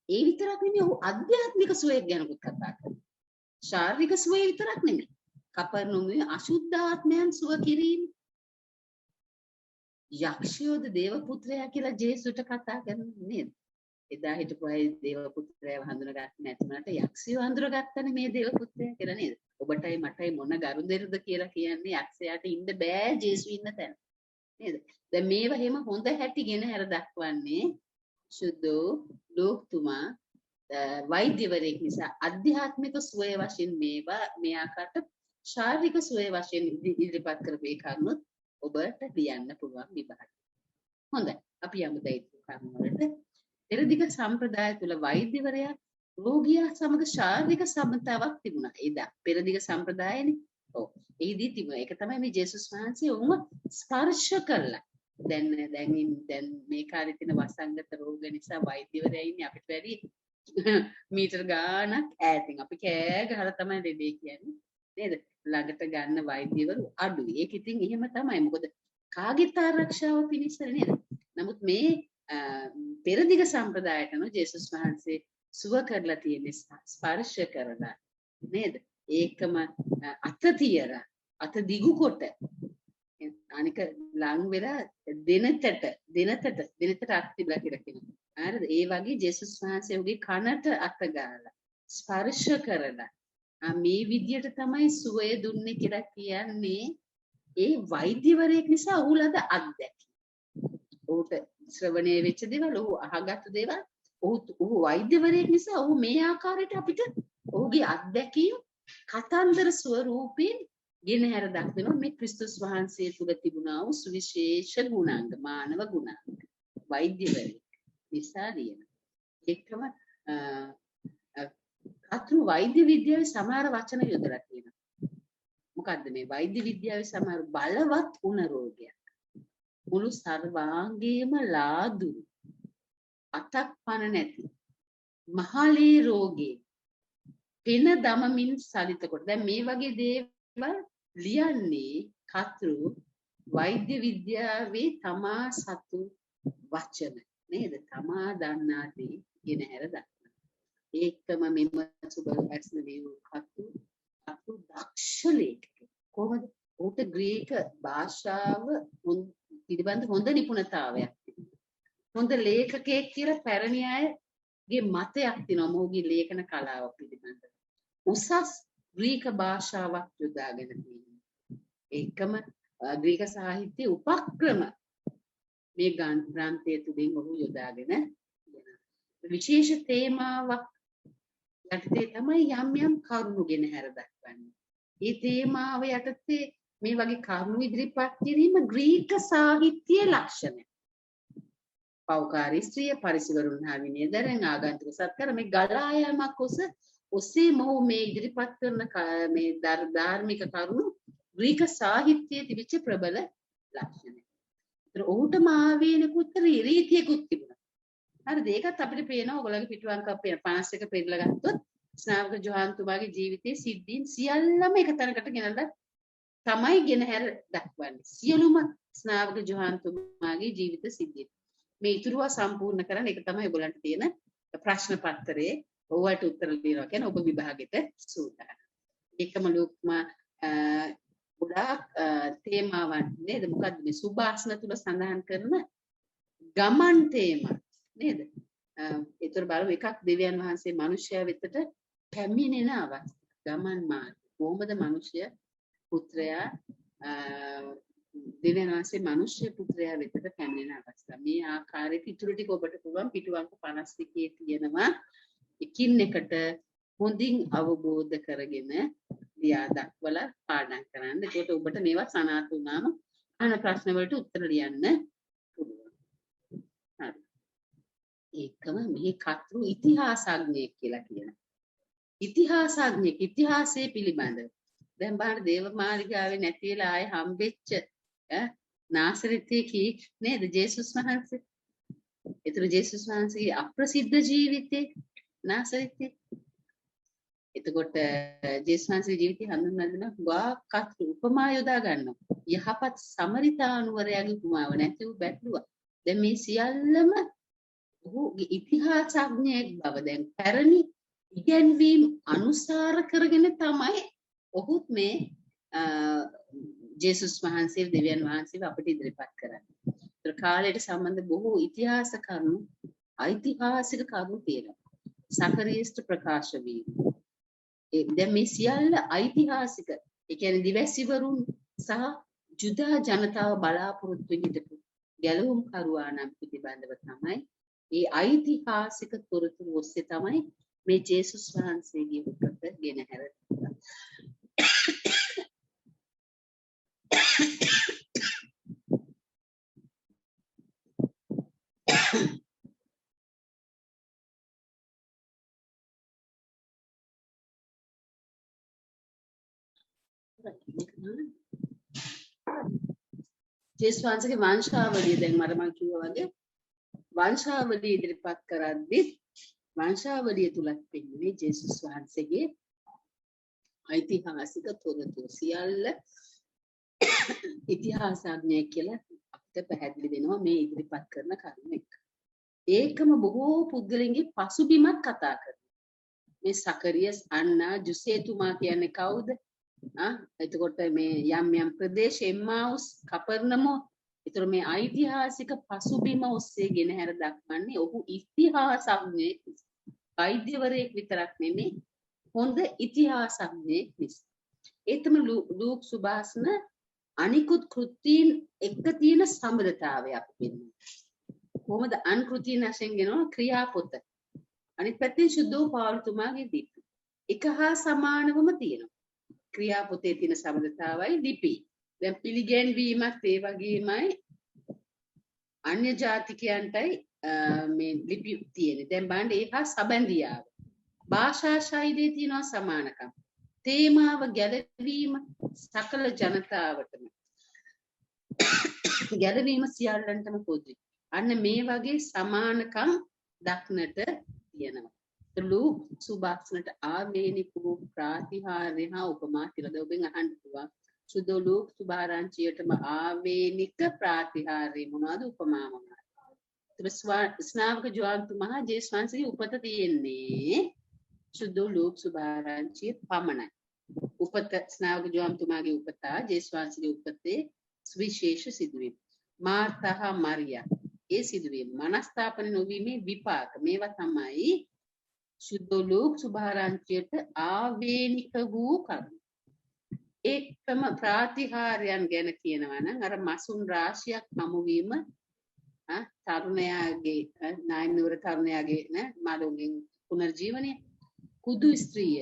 ඒ විතරක් නෙමෙයි ඔහු අධ්‍යාත්මික සුවයක් ගැනකුත් කතා කරනවා. ශාරීරික සුවය විතරක් නෙමෙයි. කපර්නමුවේ අශුද්ධාත්මයන් සුව කිරීම. යක්ෂයෝද දේව පුත්‍රයා කියලා ජේසුට කතා කරන්නේ නේද? එදා හිටපු අය දේව පුත්‍රයාව හඳුනගත්තේ නැතුණාට යක්ෂයෝ හඳුනගත්තනේ මේ දේව පුත්‍රයා කියලා නේද? ඔබටයි මටයි මොන ගරුදෙරුද කියලා කියන්නේ යක්ෂයාට ඉන්න බෑ ජේසු ඉන්න තැන. නේද? දැන් මේවා හැම හොඳ හැටිගෙන හැර දක්වන්නේ සුදු ලෝකතුමා වෛද්‍යවරයෙක් නිසා අධ්‍යාත්මික සුවය වශයෙන් මේවා මේ ආකාරයට ශාරීරික සුවය වශයෙන් ඉදිරිපත් කරපු ඒ කරුණුත් ඔබට ලියන්න පුළුවන් විභාගය. හොඳයි. අපි යමු දෛත්‍ය කර්ම වලට. පෙරදිග සම්ප්‍රදාය තුල වෛද්‍යවරයා රෝගියා සමග ශාරීරික සම්බන්ධතාවක් තිබුණා. එදා පෙරදිග සම්ප්‍රදායනේ. ඔව්. ඒදී තිබුණා. ඒක තමයි මේ ජේසුස් වහන්සේ උන්ව ස්පර්ශ කළා. දැන් මේ කාලේ තියෙන වසංගත රෝග නිසා වෛද්‍යවරයා ඉන්නේ අපිට වැඩි මීටර ගාණක් ඈතින්. අපි කෑ ගහලා තමයි දෙදේ කියන්නේ. නේද? ළඟට ගන්න වෛද්‍යවරු අඩුයි. ඒක ඉතින් එහෙම තමයි. මොකද කාගෙත් ආරක්ෂාව පිණිස නේද? නමුත් මේ පෙරදිග සම්ප්‍රදායට නෝ ජේසුස් වහන්සේ සුව කරලා තියෙන්නේ ස්පර්ශ කරලා නේද? ඒකම අත තියලා අත දිගු කොට අනික ලං වෙලා දෙනතට අත් තිබලා කියලා කියනවා. හරිද? ඒ වගේ ජේසුස් වහන්සේ උගේ කනට අත ගාලා ස්පර්ශ කරලා මේ විදියට තමයි සුවය දුන්නේ කියලා කියන්නේ ඒ වෛද්‍යවරයෙක් නිසා ඔහු ලද අත්දැකීම්. ඔහුට ශ්‍රවණය වෙච්ච දේවල් ඔහු අහගත්තු දේවල් ඔහු වෛද්‍යවරයෙක් නිසා ඔහු මේ ආකාරයට අපිට ඔහුගේ අත්දැකීම් කතන්දර ස්වරූපයෙන් ගෙනහැර දක්වනවා මේ ක්‍රිස්තුස් වහන්සේ තුළ තිබුණා වූ සුවිශේෂ ගුණාංග මානව ගුණාංග වෛද්‍යවරයෙක් නිසා ලියන. ඒකම අතුරු වෛද්‍ය විද්‍යාවේ සමහර වචන යොදලා තියෙනවා. මොකද්ද මේ වෛද්‍ය විද්‍යාවේ සමහර බලවත් වුණ රෝගයක්. මුළු සර්වාංගයේම ලාදුරු අතක් පණ නැති මහලී රෝගේ පින දමමින් සලිත කොට. දැන් මේ වගේ දේවල් ලියන්නේ කතුරු වෛද්‍ය විද්‍යාවේ තමා සතු වචන නේද? තමා දන්නා දේ ගෙන හැර දක්වන. ඒකම මෙම සුබ ඇස්නදී කතු දක්ෂ ලේඛකයෙක්. කොහොමද? ඌට ග්‍රීක භාෂාව පිළිබඳ හොඳ නිපුණතාවයක් තිබුණා. හොඳ ලේඛකයෙක් කියලා පැරණි අයගේ මතයක් තියෙනවා මොහුගේ ලේඛන කලාව පිළිබඳව. උසස් ග්‍රීක භාෂාවක් යොදාගෙන තියෙනවා. ඒකම ග්‍රීක සාහිත්‍යයේ උපක්‍රම මේ ග්‍රන්ථය තුලින් ඔහු යොදාගෙන විශේෂ තේමාවක් යටතේ තමයි යම් කරුණු ගෙන හැර දක්වන්නේ. මේ තේමාව යටතේ මේ වගේ කරුණු ඉදිරිපත් කිරීම ග්‍රීක සාහිත්‍යයේ ලක්ෂණය. පෞකාරී ස්ත්‍රිය පරිසිවරුන් හා විනයදරෙන් ආගන්තුක සත්කර මේ ගලා යාමක් ඔස්සේ මොහු මේ ඉදිරිපත් කරන මේ ධාර්මික කරුණු ග්‍රීක සාහිත්‍යයේ තිබිච්ච ප්‍රබල ලක්ෂණය. ඒතර ඔහුට මාවේනිකුත් රීතියකුත් තිබුණා. හරිද? ඒකත් අපිට පේනවා ඔයගොල්ලෝගේ පිටුවංක 51 පෙරලා ගත්තොත් ස්නාවක ජොහන්තුමාගේ ජීවිතයේ සිද්ධීන් සියල්ලම එක තැනකට ගෙනල්ලා තමයි ගෙනහැර දක්වන්නේ. සියලුම ස්නාවක ජොහන්තුමාගේ ජීවිත සිද්ධිය. මේ ඉතුරුව සම්පූර්ණ කරන්න ඒක තමයි ඔයගොල්ලන්ට තියෙන ප්‍රශ්න පත්‍රයේ ඔයාලට උත්තර දෙනවා කියන්නේ ඔබ විභාගෙට සූදානම්. ඒකම ලෝකම ගොඩාක් තේමාවන් නේද? මොකද්ද මේ සුභාෂණ තුල සඳහන් කරන ගමන් තේමා නේද? ඒතර බලමු එකක් දෙවියන් වහන්සේ මිනිසයා වෙතට පැමිණෙන අවස්ථාව. ගමන් මාර්ග. කොහොමද මිනිසයා පුත්‍රයා දෙවියන් වහන්සේ මිනිස්ය පුත්‍රයා වෙතට පැමිණෙන අවස්ථාව. මේ ආකාරයට ඉතුරු ටික ඔබට පුළුවන් පිටුවංක 52 තියෙනවා. එකින් එකට හොඳින් අවබෝධ කරගෙන ලියා දක්වලා පාඩම් කරන්න. ඒකට ඔබට මේවා සනාථ වුණාම අහන ප්‍රශ්න වලට උත්තර ලියන්න පුළුවන්. හරි. ඒකම මේ කතෘ ඉතිහාසඥයෙක් කියලා කියනවා. ඉතිහාසඥයෙක් ඉතිහාසයේ පිළිබඳව දැන් බලන්න දේවමාලිගාවේ නැති වෙලා ආයේ හම්බෙච්ච නාසරෙතේ කී නේද ජේසුස් වහන්සේ. ඒතර ජේසුස් වහන්සේගේ අප්‍රසිද්ධ ජීවිතේ නාසරෙතේ. එතකොට ජේසුස් වහන්සේගේ ජීවිතය හඳුන්වන වාක්කත් උපමා යොදා ගන්නවා. යහපත් සමරිතානුවරයාගේ උපමාව නැති වූ බැටළුවා. දැන් මේ සියල්ලම ඔහුගේ ඉතිහාසඥයෙක් බව දැන් පැරණි ඉගැන්වීම් අනුසාර කරගෙන තමයි ඔහුත් මේ ජේසුස් වහන්සේ දෙවියන් වහන්සේව අපිට ඉදිරිපත් කරන්නේ. ඒතර කාලයට සම්බන්ධ බොහෝ ඉතිහාස කරුණු ඓතිහාසික කරුණු තියෙනවා. සකරියස්ට ප්‍රකාශ වීම. දැන් මේ සියල්ල ඓතිහාසික. ඒ කියන්නේ දිවැසිවරුන් සහ ජුදා ජනතාව බලාපොරොත්තු හිටපු ගැලවුම් කරුවානම් පිළිබඳව තමයි මේ ඓතිහාසික තොරතුරු ඔස්සේ තමයි මේ ජේසුස් වහන්සේගේ උපත ගෙනහැර ජේසුස් වහන්සේගේ වංශාවලිය දැන් මම කිව්වා වගේ වංශාවලිය ඉදිරිපත් කරද්දී වංශාවලිය තුලත් පෙන්නේ ජේසුස් වහන්සේගේ ඓතිහාසික තොරතුරු සියල්ල ඉතිහාසඥයෙක් කියලා අපිට පැහැදිලි වෙනවා මේ ඉදිරිපත් කරන කරුණ එක. ඒකම බොහෝ පුද්ගලයන්ගේ පසුබිමක් කතා කරනවා. මේ සකරියස් අන්නා ජුසේතුමා කියන්නේ කවුද? එතකොට මේ යම් යම් ප්‍රදේශ එම්මාවුස් කපර්නමෝ. ඒතර මේ ඓතිහාසික පසුබිම ඔස්සේ ගෙනහැර දක්වන්නේ ඔහු ඉතිහාසඥයෙක්. වෛද්‍යවරයෙක් විතරක් නෙමෙයි හොඳ ඉතිහාසඥයෙක් නිසා. ඒ තමයි ලූක් සුභාෂණ අනිකුත් කෘතීන් එක්ක තියෙන සම්බන්ධතාවය අපි පෙන්නනවා. කොහොමද අන් කෘතීන් වශයෙන් ගෙනන ක්‍රියාපොත. අනිත් පැත්තෙන් සුද්ධෝ පාවුල්තුමාගේ ලිපි. එක හා සමානවම තියෙනවා. ක්‍රියාපොතේ තියෙන සම්බන්ධතාවයි ලිපි. දැන් පිළිගැන්වීමත් ඒ වගේමයි අන්‍ය ජාතිකයන්ටයි මේ ලිපි තියෙන්නේ. දැන් බලන්න ඒක සබඳියාව. භාෂා ශෛලියේ තියෙන සමානකම්. තේමාව ගැලවීම සකල ජනතාවටම. ගැලවීම සියල්ලන්ටම පොදුයි. අන්න මේ වගේ සමානකම් දක්නට තියෙනවා. ලූක් සුභාෂණට ආවේනික වූ ප්‍රාතිහාර්ය හා උපමා කියලා ඔබෙන් අහන්න පුළුවන්. සුදු ලූක් සුභාරංචියටම ආවේනික ප්‍රාතිහාර්ය මොනවද උපමා මොනවද? ස්නාවක ජෝහන්තුමා ජේසුස් වහන්සේගේ උපත තියෙන්නේ සුදු ලූක් සුභාරංචිය පමණයි. උපත ස්නාවක ජෝහන්තුමාගේ උපත ජේසුස් වහන්සේගේ උපතේ විශේෂ සිදුවීම්. මාර්තා හා මරියා ඒ සිදුවීම් මනස්ථාපන නොවීමේ විපාක මේවා තමයි සුදු ලූක් සුභාරංචියට ආවේනික වූ කරුණු. ඒකම ප්‍රාතිහාර්යයන් ගැන කියනවා නම් අර මසුන් රාශියක් හමුවීම තරුණයාගේ නායනවර තරුණයාගේ මාළුන්ගෙන් පුනර්ජීවනය කුදු ස්ත්‍රිය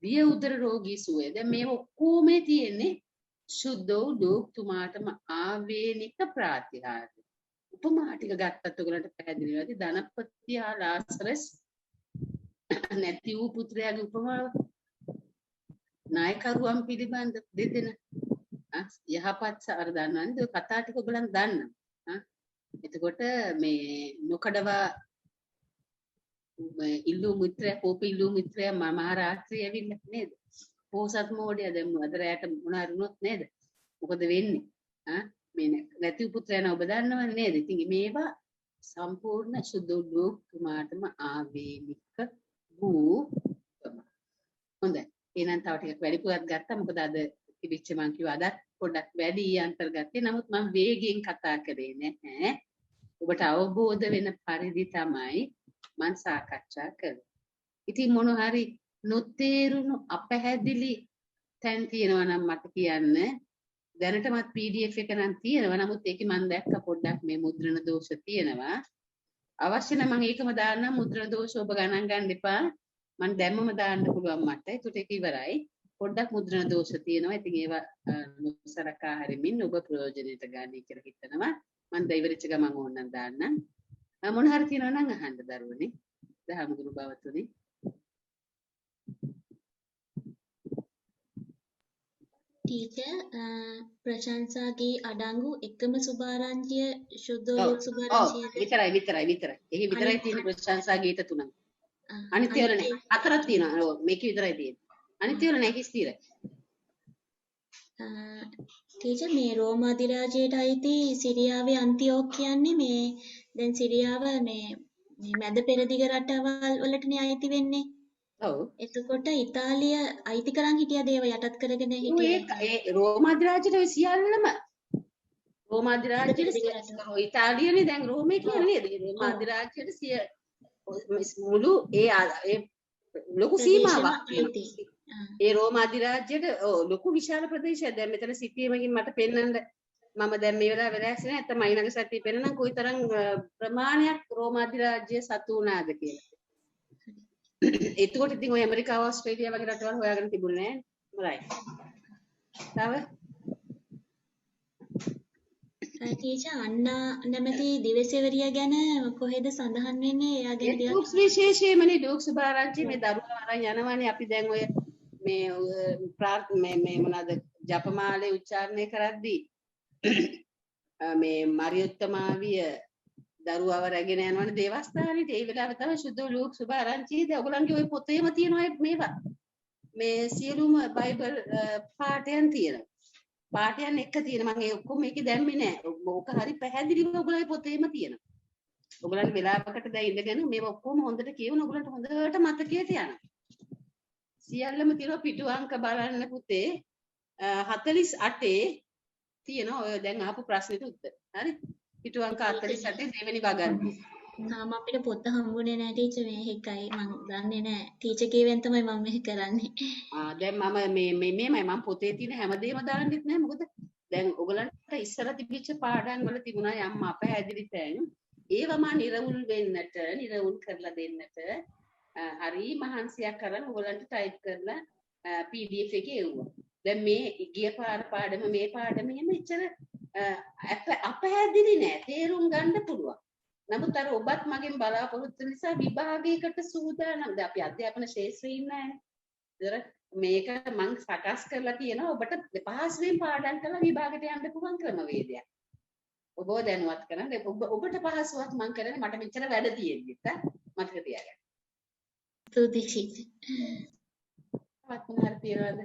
දිය උදර රෝගී සුවය. දැන් මේ ඔක්කොම තියෙන්නේ සුද්ධෝ ලූක්තුමාටම ආවේනික ප්‍රාතිහාර්ය. උපමා ටික ගත්තත් ඔයගලන්ට පැහැදිලි වෙයි. ධනපති හා ලාසරස් නැති වූ පුත්‍රයාගේ උපමාව. නායකරුවන් පිළිබඳ දෙදෙන යහපත් සාර දන්නවනේ. ඒ කතා ටික ඔයගලන් දන්නවා. එතකොට මේ නොකඩවා ඉල්ලු මිත්‍රයා කෝප ඉල්ලු මිත්‍රයා මහරාත්‍රිය ඇවිල්ලා නේද? පොහොසත් මෝඩය දැන් අද රැයට මොන හරි වුණොත් නේද? මොකද වෙන්නේ? මේ නැති පුත්‍රයන ඔබ දන්නවනේ නේද? ඉතින් මේවා සම්පූර්ණ සුදුලුක්මාටම ආවේනික වූ හොඳයි. එහෙනම් තව ටිකක් වැඩිපුරක් ගත්තා. මොකද අද තිබිච්ච මං කිව්වා අදත් පොඩ්ඩක් වැඩි අන්තර්ගතේ. නමුත් මම වේගයෙන් කතා කරේ නැහැ. ඔබට අවබෝධ වෙන පරිදි තමයි මම සාකච්ඡා කළේ. ඉතින් මොන හරි නොතේරුණු අපැහැදිලි තැන් තියෙනවා නම් මට කියන්න. දැනටමත් PDF එක නම් තියෙනවා. නමුත් ඒකේ මම දැක්ක පොඩ්ඩක් මේ මුද්‍රණ දෝෂ තියෙනවා. අවශ්‍ය නම් මම ඒකම දාන්නම්. මුද්‍රණ දෝෂ ඔබ ගණන් ගන්න එපා. මම දැම්මම දාන්න පුළුවන් මට. ඒකට ඒක ඉවරයි. පොඩ්ඩක් මුද්‍රණ දෝෂ තියෙනවා. ඉතින් ඒවා නොසලකා හැරෙමින් ඔබ ප්‍රයෝජනෙට ගන්න කියලා හිතනවා. මම දෛවරිච්ච ගමන් ඕනනම් දාන්නම්. මොන හරි තියෙනවා නම් අහන්න දරුවනේ. දහමුගුරු බවතුනේ. ටීචර් ප්‍රශංසාගේ අඩංගු එකම සුභාරංචිය සුද්ධෝලෝක සුභාරංචිය විතරයි. එහි විතරයි තියෙන ප්‍රශංසා ගීත තුනක්. අනිත් ඒවා නෑ. හතරක් තියෙනවා. ඔව් මේකේ විතරයි තියෙන්නේ. අනිත් ඒවා නෑ කිස්තිරයි. ටීචර් මේ රෝම අධිරාජ්‍යයට අයිති සිරියාවේ අන්තියෝක් කියන්නේ මේ දැන් සිරියාව මේ මැද පෙරදිග රටවල් වලටනේ අයිති වෙන්නේ. ඔව්. එතකොට ඉතාලිය අයිති කරන් හිටියද ඒව යටත් කරගෙන හිටියේ? ඒ රෝම අධිරාජ්‍යයට ඔය සියල්ලම රෝම අධිරාජ්‍යයට ඉතාලියනේ දැන් රෝමේ කියන්නේ නේද? රෝම අධිරාජ්‍යයට සිය මුළු ඒ ලොකු සීමාවක් ඒ රෝම අධිරාජ්‍යයට ලොකු විශාල ප්‍රදේශයක්. දැන් මෙතන සිටියමකින් මට පෙන්වන්න මම දැන් මේ වෙලාව වෙලාස් නැහැ. නැත්නම් මයිනග සතිය පෙන්නනම් කොයිතරම් ප්‍රමාණයක් රෝම අධිරාජ්‍ය සතු වුණාද කියලා. එතකොට ඉතින් ඔය ඇමරිකාව ඕස්ට්‍රේලියාව වගේ රටවල් හොයාගෙන තිබුණේ නැහැ. තව ටීචර් අන්නා නැමැති දිවසේවරිය ගැන කොහෙද සඳහන් වෙන්නේ? එයාගේ ඩුක්ස් විශේෂයෙන්මනේ ඩුක්ස් බාරාංචි මේ දරුවා අරන් යනවානේ. අපි දැන් ඔය මේ මොනවාද ජපමාලේ උච්චාරණය කරද්දී මේ මරියුත්තමාවිය දරුවව රැගෙන යනවනේ දේවස්ථානෙට. ඒ වෙලාව තමයි සුද්ධෝලෝක සුභාරංචි. දැන් ඔයගොල්ලන්ගේ ওই පොතේම තියෙනවා මේවා. මේ සියලුම බයිබල් පාඨයන් තියෙනවා. පාඨයන් එක තියෙන මම ඒ ඔක්කොම මේකේ දැම්මේ නෑ. ඕක හරි පැහැදිලිව ඔයගොල්ලන්ගේ පොතේම තියෙනවා. ඔයගොල්ලන් වෙලාවකට දැන් ඉඳගෙන මේවා ඔක්කොම හොඳට කියවන ඔයගොල්ලන්ට හොඳට මතකයට යනවා. සියල්ලම තියෙනවා. පිටු අංක බලන්න පුතේ 48 තියෙනවා. ඔය දැන් අහපු ප්‍රශ්නෙට උත්තර. හරි? පිටු අංක 48 දෙවෙනි වගන්ති. තාම අපිට පොත හම්බුනේ නැහැ ටීචර්. මේ එකයි මම දන්නේ නැහැ. ටීචර් කියවෙන් තමයි මම මේක කරන්නේ. දැන් මම මේමයි මම පොතේ තියෙන හැමදේම දාන්නෙත් නැහැ. මොකද දැන් ඔයගලන්ට ඉස්සර තිබිච්ච පාඩම් වල තිබුණා යම් අපහැදිලි තැන්. ඒවා මම නිරවුල් වෙන්නට, නිරවුල් කරලා දෙන්නට හරි මහන්සියක් කරන් ඔයගලන්ට ටයිප් කරලා PDF එකේ එවුවා. දැන් මේ ගිය පාඩම මේ පාඩම එහෙම ඉච්චර අපහැදිලි නෑ. තේරුම් ගන්න පුළුවන්. නමුත් අර ඔබත් මගෙන් බලාපොරොත්තු නිසා විභාගයකට සූදානම්. දැන් අපි අධ්‍යාපන ශාස්ත්‍රයේ ඉන්නේ. මේක මම සකස් කරලා තියෙනවා ඔබට පහසුවෙන් පාඩම් කරලා විභාගයට යන්න පුළුවන් ක්‍රමවේදයක්. ඔබව දැනුවත් කරන්න. ඔබට පහසුවක් මම කරන්නේ මට මෙච්චර වැඩ තියෙන්නේ. මතක තියාගන්න. ස්තුතියි. වත් මොනවාරි තියනවද?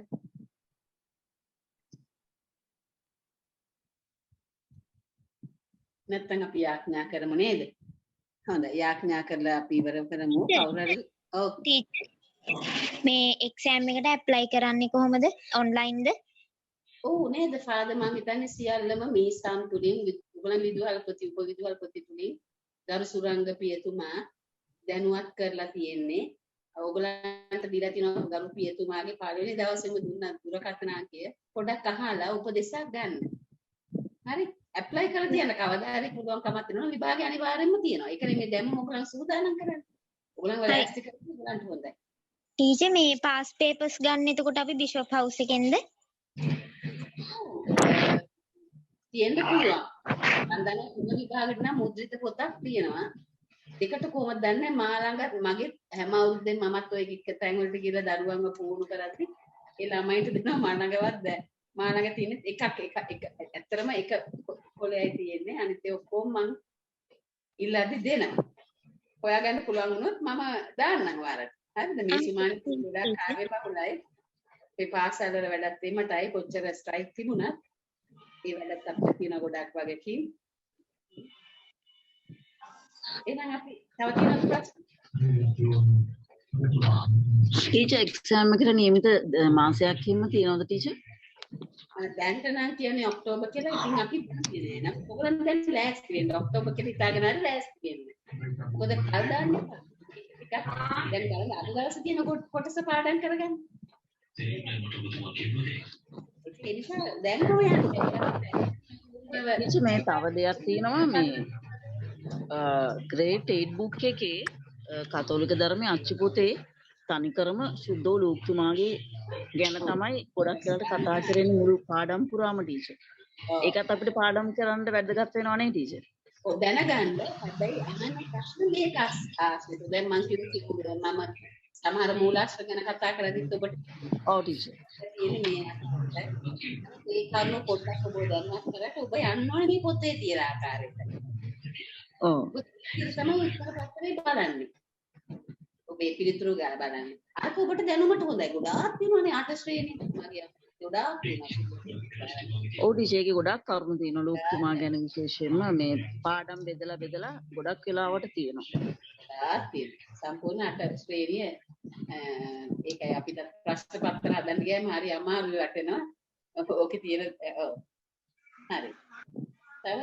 නැත්නම් අපි යාඥා කරමු නේද? හොඳයි යාඥා කරලා අපි ඉවර කරමු. කවුරු හරි ඔව් ටීචර් මේ එක්සෑම් එකට ඇප්ලයි කරන්නේ කොහොමද? ඔන්ලයින්ද? ඔව් නේද ෆාදර් මම හිතන්නේ සියල්ලම මේ සම් තුලින් ඔයගොල්ලන් විදුහල්පති උපවිදුහල්පති තුලින් දරු සුරංග පියතුමා දැනුවත් කරලා තියෙන්නේ. ඔයගොල්ලන්ට දීලා තියෙනවා දරු පියතුමාගේ පළවෙනි දවසේම දුන්න දුරකථන අංකය පොඩක් අහලා උපදේශයක් ගන්න. හරි ඇප්ලයි කරලා තියන්න කවදා හරි පුළුවන් කමක් තියෙනවා. විභාගය අනිවාර්යෙන්ම තියෙනවා. ඒකනේ මේ දැම්ම ඔයගොල්ලන් සූදානම් කරන්නේ. ඔයගොල්ලන් වල ඇස්ටි කරලා ඔයගොල්ලන්ට හොඳයි. ටීචර් මේ පාස් පේපර්ස් ගන්න එතකොට අපි බිෂොප් හවුස් එකෙන්ද? තියෙන්න පුළුවන්. මම දන්නේ තුන විභාගෙට නම් මුද්‍රිත පොතක් තියෙනවා. දෙකට කොහොමද දන්නේ මා ළඟ මගේ හැම අවුරුද්දෙම මමත් ඔය එක තැන් වලට ගිහලා දරුවන්ව පුහුණු කරද්දි ඒ ළමයින්ට දෙනවා මා ළඟවත් දැන් මා ළඟ තියෙන එකක් ඇත්තටම එක කොලයයි තියෙන්නේ අනිත් ඒ ඔක්කොම මං ඉල්ලද්දි දෙනවා. හොයාගන්න පුළුවන් වුණොත් මම දාන්නම් වාරට. හරිද? මේ සුමානි ගොඩක් ආවේ බහුලයි. අපේ පාසල් වල වැඩත් එමටයි කොච්චර ස්ට්‍රයික් තිබුණත් ඒ වැඩත් අපිට තියෙන ගොඩක් වගකීම්. එහෙනම් අපි තව තියෙන ප්‍රශ්න ටීචර් එක්සෑම් එකට නියමිත මාසයක් හිම තියෙනවද ටීචර්? දැන්ට නම් කියන්නේ ඔක්තෝබර් කියලා. ඉතින් අපි කියන්නේ නේද? ඔයගොල්ලන් දැන් ලෑස්ති වෙන්න. ඔක්තෝබර් කියලා හිතාගෙන හරි ලෑස්ති වෙන්න. මොකද කල් දාන්න එපා. ටිකක් දැන් ගලන අද දවසේ තියෙන කොටස පාඩම් කරගන්න. ඒ නිසා දැන් හොයන්න. ටීචර් මේ තව දෙයක් තියෙනවා මේ ග්‍රේඩ් 8 බුක් එකේ කතෝලික ධර්මයේ අච්චු පොතේ තනිකරම සුද්ධෝ ලූක්තුමාගේ ගැන තමයි ගොඩක් වෙලාවට කතා කරන්නේ මුළු පාඩම් පුරාම ටීචර්. ඒකත් අපිට පාඩම් කරන්න වැදගත් වෙනවා නේ ටීචර්. ඔව් දැනගන්න. හැබැයි අහන ප්‍රශ්න මේක ආශ්‍රිත. දැන් මම කිව්වා මම සමහර මූලාශ්‍ර ගැන කතා කරද්දිත් ඔබට ඔව් ටීචර්. තියෙන්නේ මේ කරුණු පොඩ්ඩක් ඔබ දැනගන්න කරලා ඔබ යන්න ඕනේ මේ පොතේ තියෙන ආකාරයට. ඔව්. ඒක තමයි උත්තර පත්‍රේ බලන්නේ. ඔබේ පිළිතුරු ගාලා බලන්න. අර ඔබට දැනුමට හොඳයි. ගොඩාක් තියෙනවානේ 8 ශ්‍රේණිය. මගේ ගොඩාක් තියෙනවා. ඔව් ටීචර් ඒකේ ගොඩක් කරුණු තියෙනවා ලූක්තුමා ගැන විශේෂයෙන්ම මේ පාඩම් බෙදලා ගොඩක් වෙලාවට තියෙනවා. ගොඩාක් තියෙනවා. සම්පූර්ණ 8 ශ්‍රේණිය ඒකයි අපිට ප්‍රශ්න පත්‍ර හදන්න ගියාම හරි අමාරු වටෙනවා. ඕකේ තියෙන ඔව්. හරි. තව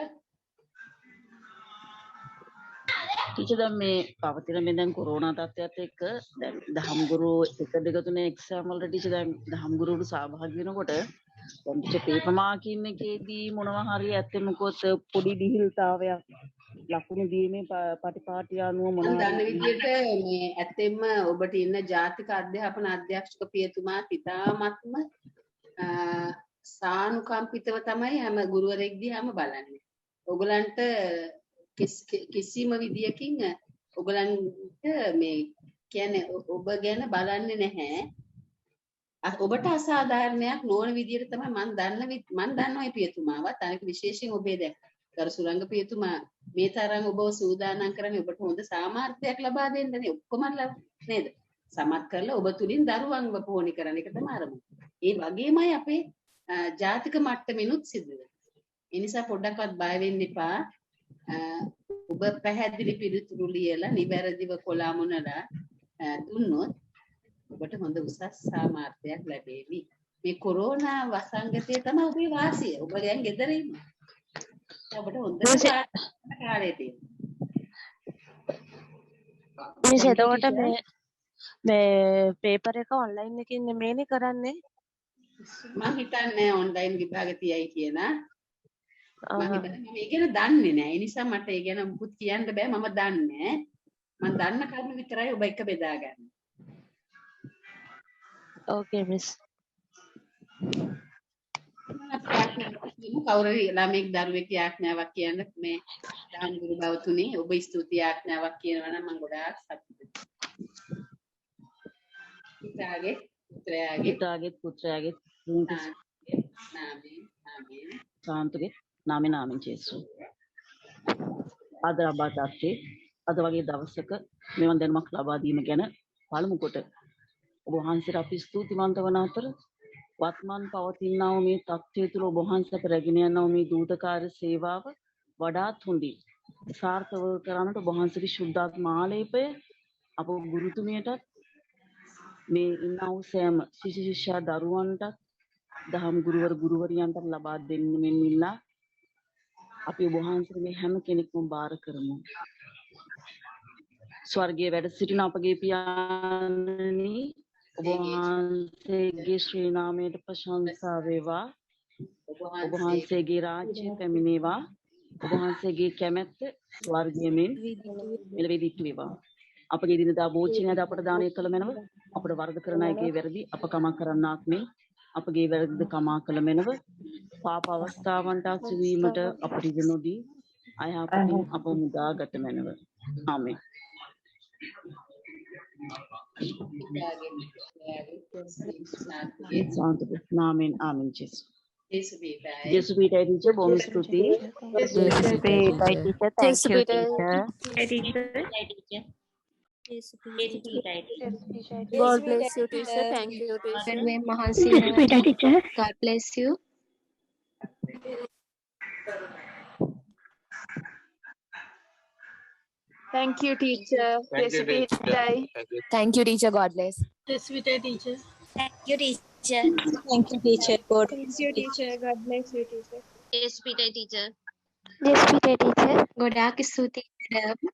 ටීචර් දැන් මේ පවතින මේ දැන් කොරෝනා තත්ත්වයට එක්ක දැන් දහම්ගුරු 1 2 3 එක්සෑම් වලට ටීචර් දැන් දහම්ගුරුවරු සහභාගී වෙනකොට දැන් ටීචර් පේපර් මාකින් එකේදී මොනවා හරි ඇත්තෙමකොත් පොඩි දිහිල්තාවයක් ලකුණු දීමේ පටිපාටිය අනුව මම දන්න විදිහට මේ ඇත්තෙන්ම ඔබට ඉන්න ජාතික අධ්‍යාපන අධ්‍යක්ෂක පියතුමා ඉතාමත්ම සානුකම්පිතව තමයි හැම ගුරුවරයෙක් දිහාම බලන්නේ. ඔයගලන්ට කිසිම විදියකින් ඔයගලන්ට මේ කියන්නේ ඔබ ගැන බලන්නේ නැහැ. ඔබට අසාධාරණයක් නොවන විදියට තමයි මම දන්නවා මේ පියතුමාවත් අනික විශේෂයෙන් ඔබේ දැන් කර සුරංග පියතුමා මේ තරම් ඔබව සූදානම් කරන්නේ ඔබට හොඳ සාමර්ථ්‍යයක් ලබා දෙන්නනේ ඔක්කොම නේද? සමත් කරලා ඔබ තුලින් දරුවන්ව පෝණි කරන එක තමයි අරමුණ. ඒ වගේමයි අපේ ජාතික මට්ටමිනුත් සිද්ධ වෙන්නේ. ඒ නිසා පොඩ්ඩක්වත් බය වෙන්න එපා. ඔබ පැහැදිලි පිළිතුරු ලියලා නිවැරදිව කොලාමුණලා දුන්නොත් ඔබට හොඳ උසස් සාමර්ථ්‍යයක් ලැබෙවි. මේ කොරෝනා වසංගතය තමයි ඔබේ වාසිය. ඔබ දැන් ගෙදර ඉන්නේ. ඔබට හොඳ කාලය තියෙනවා. මේ එතකොට මේ පේපර් එක ඔන්ලයින් එකකින් නෙමෙයිනේ කරන්නේ. මම හිතන්නේ ඔන්ලයින් විභාග තියයි කියලා. මම ඒ ගැන දන්නේ නැහැ. ඒ නිසා මට ඒ ගැන මුකුත් කියන්න බෑ. මම දන්නේ. මම දන්න කරුණු විතරයි ඔබ එක බෙදා ගන්න. ඕකේ මිස්. කවුරු ළමෙක් දරුවෙක් යාඥාවක් කියන්න මේ දහම් ගුරු බවතුනේ ඔබ ස්තුති යාඥාවක් කියනවා නම් මම ගොඩාක් සතුටුයි. පුත්‍රයාගේ සාන්තුගේ නාමෙන් ජේසු. අදබාතත්තේ අද වගේ දවසක මෙවන් දැනුමක් ලබා දීම ගැන පළමු කොට ඔබ වහන්සේට අපි ස්තුතිවන්ත වන අතර වත්මන් පවතිනා වූ මේ තත්ත්වය තුළ ඔබ වහන්සේට රැගෙන යනා මේ දූතකාර්ය සේවාව වඩාත් හොඳින් සාර්ථකව කරන්නට ඔබ වහන්සේගේ ශුද්ධාත්ම ආලේපය අප ගුරුතුමියටත් මේ ඉන්නා වූ සෑම ශිෂ්‍ය දරුවන්ටත් දහම් ගුරුවරියන්ට ලබා දෙන්න මෙන් ඉල්ලා අපි ඔබ වහන්සේගේ හැම කෙනෙක්ම බාර කරමු. ස්වර්ගයේ වැඩ සිටින අපගේ පියාණනි ඔබ වහන්සේගේ ශ්‍රී නාමයට ප්‍රශංසා වේවා. ඔබ වහන්සේගේ රාජ්‍ය පැමිණේවා. ඔබ වහන්සේගේ කැමැත්ත ස්වර්ගයේ මෙන් මෙලෙවි දිට්ඨ වේවා. අපගේ දිනදා භෝජනයද අපට දානය කළ මැනව අපට වරද කරන අයගේ වැරදි අප කමා කරන්නාක් මෙන් අපගේ වැරදිද කමා කළ මැනව පාප අවස්ථාවන්ට අසුවීමට අපට ඉඩ නොදී අයහපතින් අප මුදා ගත මැනව. ආමේන්. නාමෙන් ආමෙන් ජේසු. Yesu Peter teacher, bom stuti. Yesu Peter teacher, thank you teacher. teacher God bless you, teacher. Thank you, teacher. God bless you. Thank you, teacher. Thank you, teacher. Day. Thank you. Thank you, teacher. God bless. Thank you, teacher. Thank you, teacher. God bless you, teacher. God bless you, teacher. Yes, Peter, teacher. Yes, Peter, teacher. ගොඩාක් ස්තුතියි madam.